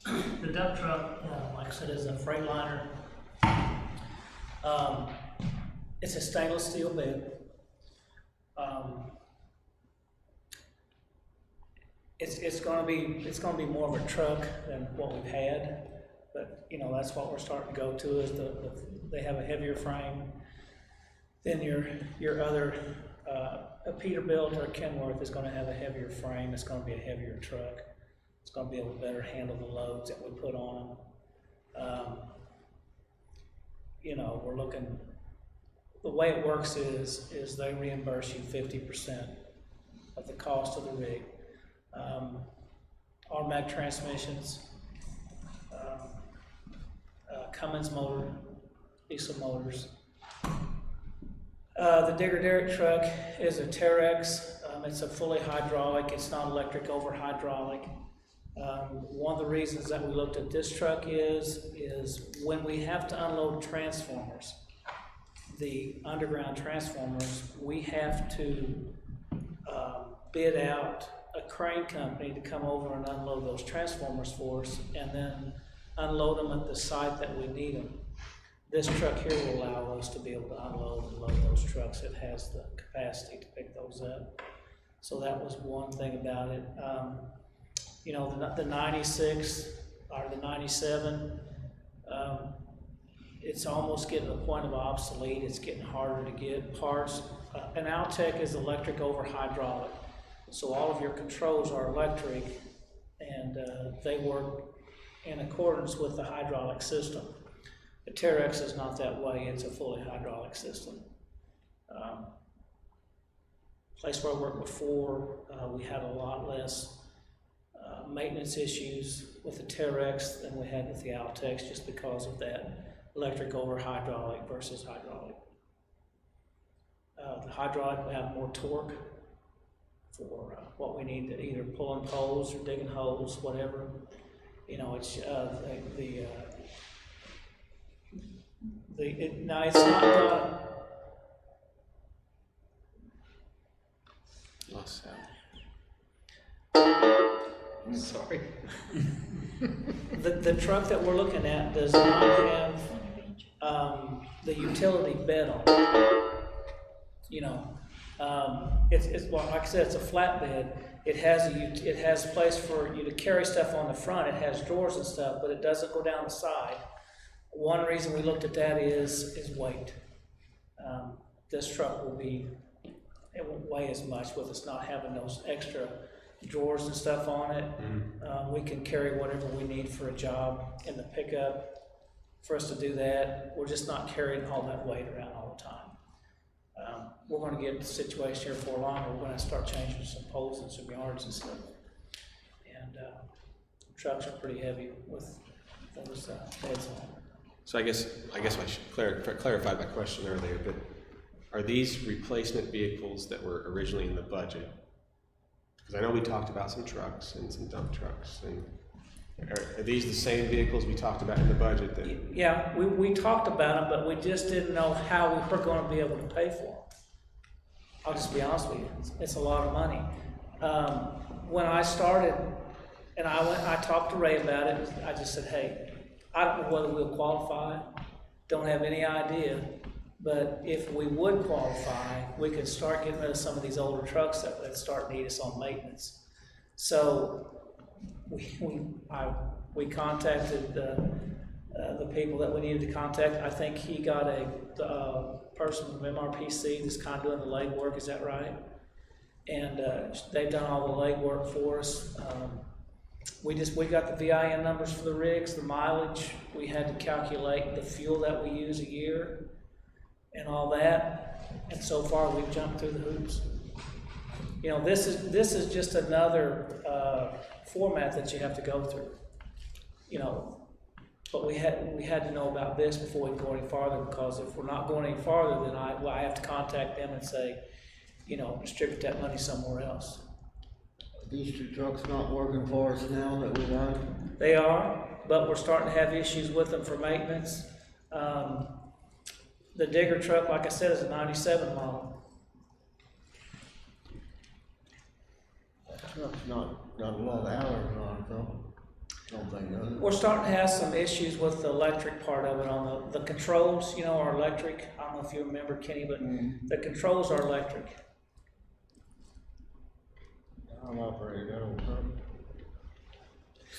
The dump truck, like I said, is a Freightliner. It's a stainless steel bed. It's gonna be more of a truck than what we've had, but you know, that's what we're starting to go to, is they have a heavier frame than your other, a Peterbilt or a Kenworth is gonna have a heavier frame. It's gonna be a heavier truck. It's gonna be able to better handle the loads that we put on them. You know, we're looking, the way it works is they reimburse you 50% of the cost of the rig. Automatic transmissions, Cummins motor, diesel motors. The Digger Derrick truck is a Terex. It's a fully hydraulic. It's not electric over hydraulic. One of the reasons that we looked at this truck is when we have to unload transformers, the underground transformers, we have to bid out a crane company to come over and unload those transformers for us, and then unload them at the site that we need them. This truck here will allow us to be able to unload and load those trucks. It has the capacity to pick those up. So that was one thing about it. You know, the 96 or the 97, it's almost getting to the point of obsolete. It's getting harder to get parts. An Altec is electric over hydraulic. So all of your controls are electric, and they work in accordance with the hydraulic system. The Terex is not that way. It's a fully hydraulic system. Place where I worked before, we had a lot less maintenance issues with the Terex than we had with the Altex, just because of that electric over hydraulic versus hydraulic. The hydraulic will have more torque for what we need to either pulling poles or digging holes, whatever. You know, it's now it's not Lost sound. Sorry. the truck that we're looking at does not have the utility bed on it. You know, it's well, like I said, it's a flatbed. It has a place for you to carry stuff on the front. It has drawers and stuff, but it doesn't go down the side. One reason we looked at that is weight. This truck it won't weigh as much with us not having those extra drawers and stuff on it. We can carry whatever we need for a job in the pickup. For us to do that, we're just not carrying all that weight around all the time. We're going to get to a situation here for long where we're going to start changing some poles and some yards and stuff. And trucks are pretty heavy with those beds on them. So I guess I should clarify my question earlier, but are these replacement vehicles that were originally in the budget? Because I know we talked about some trucks and some dump trucks, and are these the same vehicles we talked about in the budget? Yeah, we talked about them, but we just didn't know how we were going to be able to pay for them. I'll just be honest with you, it's a lot of money. When I started, and I talked to Ray about it, I just said, hey, I don't know whether we'll qualify, don't have any idea, but if we would qualify, we could start getting rid of some of these older trucks that start need us on maintenance. So we contacted the people that we needed to contact. I think he got a person from MRPC that's kind of doing the legwork, is that right? And they've done all the legwork for us. We got the VIN numbers for the rigs, the mileage. We had to calculate the fuel that we use a year and all that. And so far, we've jumped through the hoops. You know, this is just another format that you have to go through. You know, but we had to know about this before we go any farther, because if we're not going any farther, then I have to contact them and say, you know, distribute that money somewhere else. These two trucks not working for us now that we got? They are, but we're starting to have issues with them for maintenance. The digger truck, like I said, is a 97 model. truck's not got a lot of hours on it, so, don't think of it. We're starting to have some issues with the electric part of it on the controls, you know, are electric. I don't know if you remember, Kenny, but the controls are electric. I'm operating that old truck.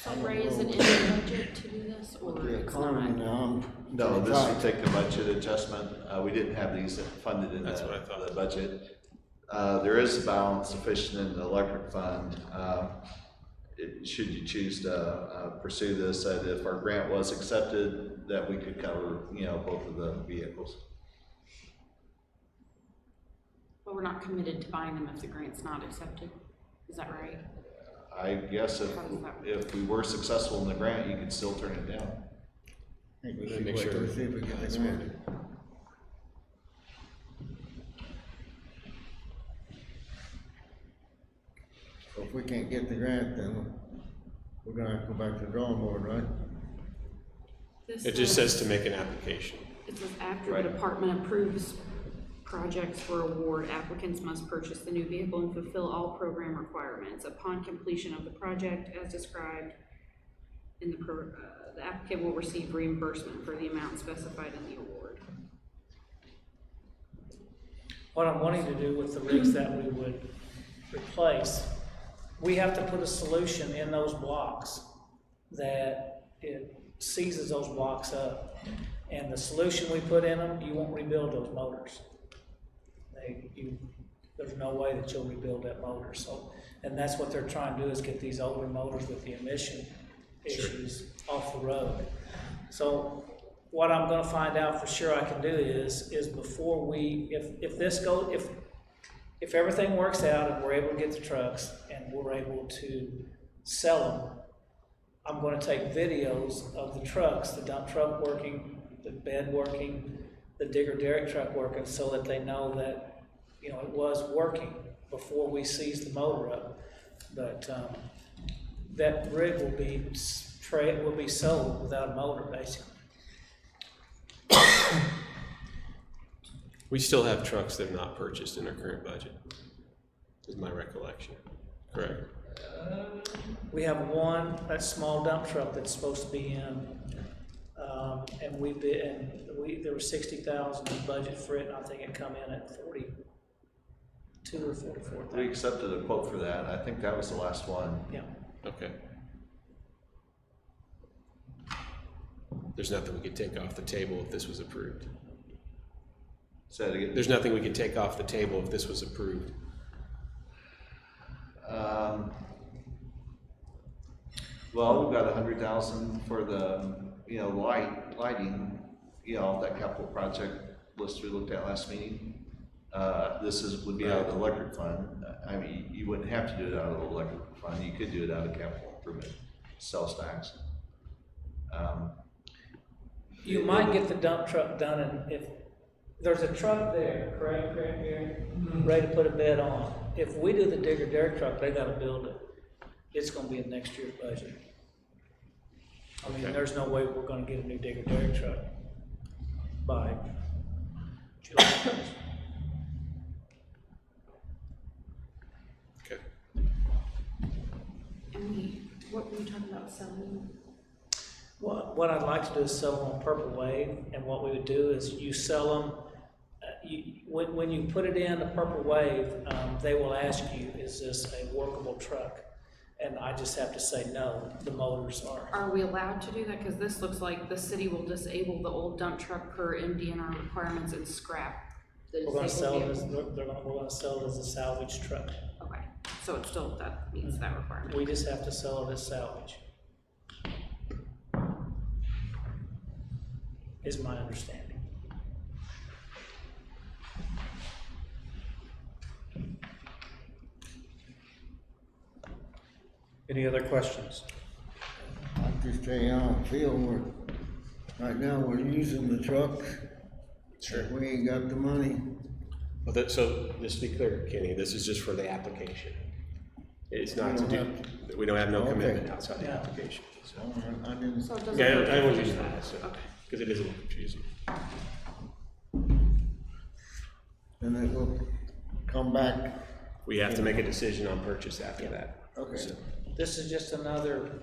So Ray, is it in the budget to do this, or The it's economy not? now, No, this would take the budget adjustment. We didn't have these funded in That's what I thought. the budget. There is a balance sufficient in the electric fund. Should you choose to pursue this, that if our grant was accepted, that we could cover, you know, both of the vehicles. But we're not committed to buying them if the grant's not accepted, is that right? I guess if we were successful in the grant, you could still turn it down. I think we should Make wait sure to see if we get it's the grant. funded. So if we can't get the grant, then we're gonna have to go back to the drawing board, right? This It just says to make an application. It says after Right. the department approves projects for award, applicants must purchase the new vehicle and fulfill all program requirements. Upon completion of the project as described in the applicant will receive reimbursement for the amount specified in the award. What I'm wanting to do with the rigs that we would replace, we have to put a solution in those blocks that it seizes those blocks up. And the solution we put in them, you won't rebuild those motors. There's no way that you'll rebuild that motor. So, and that's what they're trying to do, is get these older motors with the emission issues off the road. So what I'm gonna find out for sure I can do is before we, if everything works out and we're able to get the trucks and we're able to sell them, I'm gonna take videos of the trucks, the dump truck working, the bed working, the digger derrick truck working, so that they know that, you know, it was working before we seized the motor up. But that rig will be sold without a motor, basically. We still have trucks that are not purchased in our current budget, is my recollection. Correct? We have one, that small dump truck that's supposed to be in, and there was 60,000 in budget for it, and I think it come in at 42 or 44,000. We accepted a quote for that. I think that was the last one. Yeah. Okay. There's nothing we could take off the table if this was approved. Say it again. There's nothing we could take off the table if this was approved. Well, we've got 100,000 for the, you know, lighting, you know, that capital project list we looked at last meeting. Would be out of the electric fund. I mean, you wouldn't have to do it out of the electric fund. You could do it out of capital improvement, sales tax. You might get the dump truck done, and if there's a truck there, correct, Gary, ready to put a bed on. If we do the digger derrick truck, they gotta build it. It's gonna be in next year's budget. I mean, Okay. there's no way we're gonna get a new digger derrick truck by July 1st. Okay. And what were you talking about selling? What I'd like to do is sell them on Purple Wave, and what we would do is you sell them, when you put it in the Purple Wave, they will ask you, is this a workable truck? And I just have to say, no, the motors are. Are we allowed to do that? Because this looks like the city will disable the old dump truck per MDNR requirements and scrap the We're gonna sell disabled it as, vehicle. we're gonna sell it as a salvage truck. Okay, so it still, that meets that requirement. We just have to sell it as salvage. Is my understanding. Any other questions? I'm just telling you how I feel, right now, we're using the trucks. Sure. We ain't got the money. Well, so just to be clear, Kenny, this is just for the application. It's not to do, we don't have no Okay. commitment outside the Yeah. application. So. I didn't. So it doesn't. Yeah, I look don't want you confusing. to know, so, Okay. because it is a little confusing. And it will come back. We have to make a decision on purchase after that. Okay. This is just another,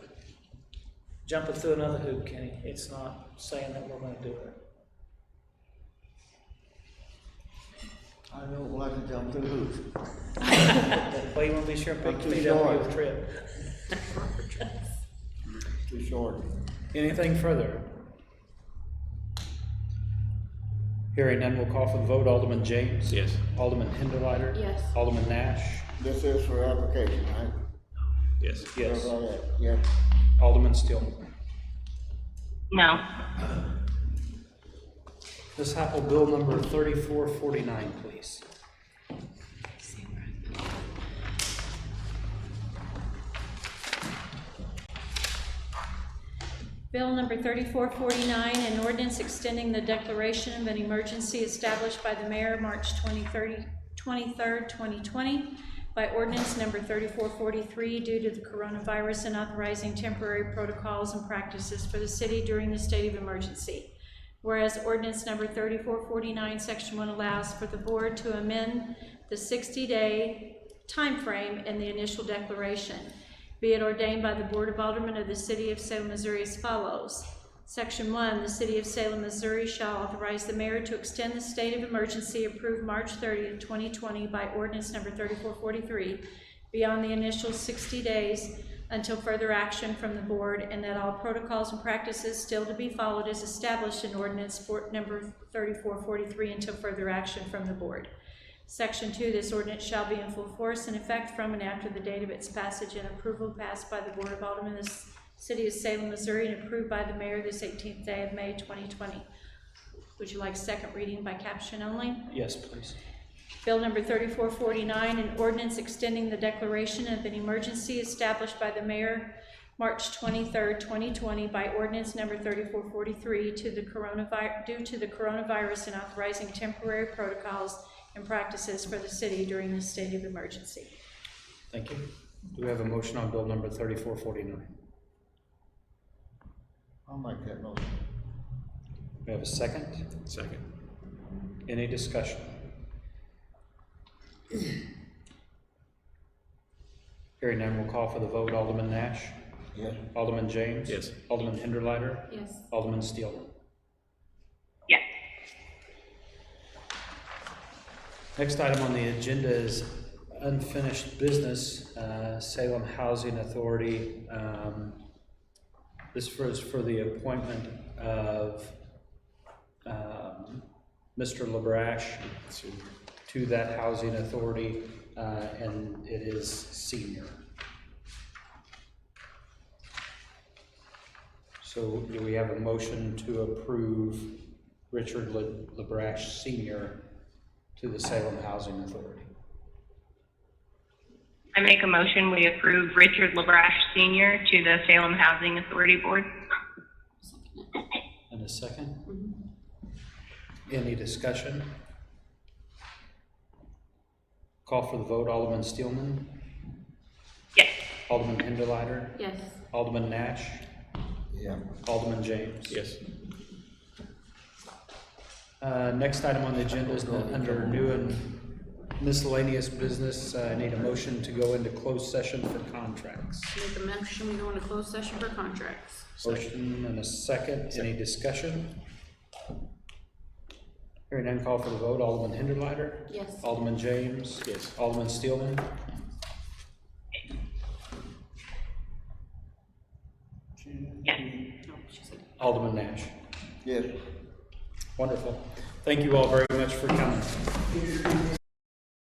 jumping through another hoop, Kenny. It's not saying that we're gonna do it. I don't like to jump through hoops. Well, you wanna be sure and pick I'm your too feet up for short. your trip. Too short. Anything further? Hearing none, we'll call for the vote. Alderman James? Yes. Alderman Hinderleiter? Yes. Alderman Nash? This is for application, right? Yes. Yes. What about that? Yes. Alderman Steele? No. Ms. Happel, bill number 3449, please. Bill number 3449, an ordinance extending the declaration of an emergency established by the mayor March 23rd, 2020, by ordinance number 3443 due to the coronavirus and authorizing temporary protocols and practices for the city during the state of emergency. Whereas ordinance number 3449, section 1 allows for the board to amend the 60-day time frame in the initial declaration. Be it ordained by the Board of Aldermen of the City of Salem, Missouri as follows. Section 1, the City of Salem, Missouri shall authorize the mayor to extend the state of emergency approved March 30th, 2020 by ordinance number 3443 beyond the initial 60 days until further action from the board, and that all protocols and practices still to be followed as established in ordinance number 3443 until further action from the board. Section 2, this ordinance shall be in full force and effect from and after the date of its passage and approval passed by the Board of Aldermen of the City of Salem, Missouri, and approved by the mayor this 18th day of May 2020. Would you like second reading by caption only? Yes, please. Bill number 3449, an ordinance extending the declaration of an emergency established by the mayor March 23rd, 2020 by ordinance number 3443 due to the coronavirus and authorizing temporary protocols and practices for the city during this state of emergency. Thank you. Do we have a motion on bill number 3449? I'll make that motion. We have a second? Second. Any discussion? Hearing none, we'll call for the vote. Alderman Nash? Yes. Alderman James? Yes. Alderman Hinderleiter? Yes. Alderman Steele? Yes. Next item on the agenda is unfinished business, Salem Housing Authority. This is for the appointment of Mr. LaBrash to that housing authority, and it is senior. So do we have a motion to approve Richard LaBrash Senior to the Salem Housing Authority? I make a motion, we approve Richard LaBrash Sr. to the Salem Housing Authority Board. And a second? Any discussion? Call for the vote. Alderman Steelman? Yes. Alderman Hinderleiter? Yes. Alderman Nash? Yeah. Alderman James? Yes. Next item on the agenda is under new and miscellaneous business. I need a motion to go into closed session for contracts. Make a motion, we go into closed session for contracts. Motion and a second. Any discussion? Hearing none, call for the vote. Alderman Hinderleiter? Yes. Alderman James? Yes. Alderman Steelman? Yes. No, she said. Alderman Nash? Yes. Wonderful. Thank you all very much for coming.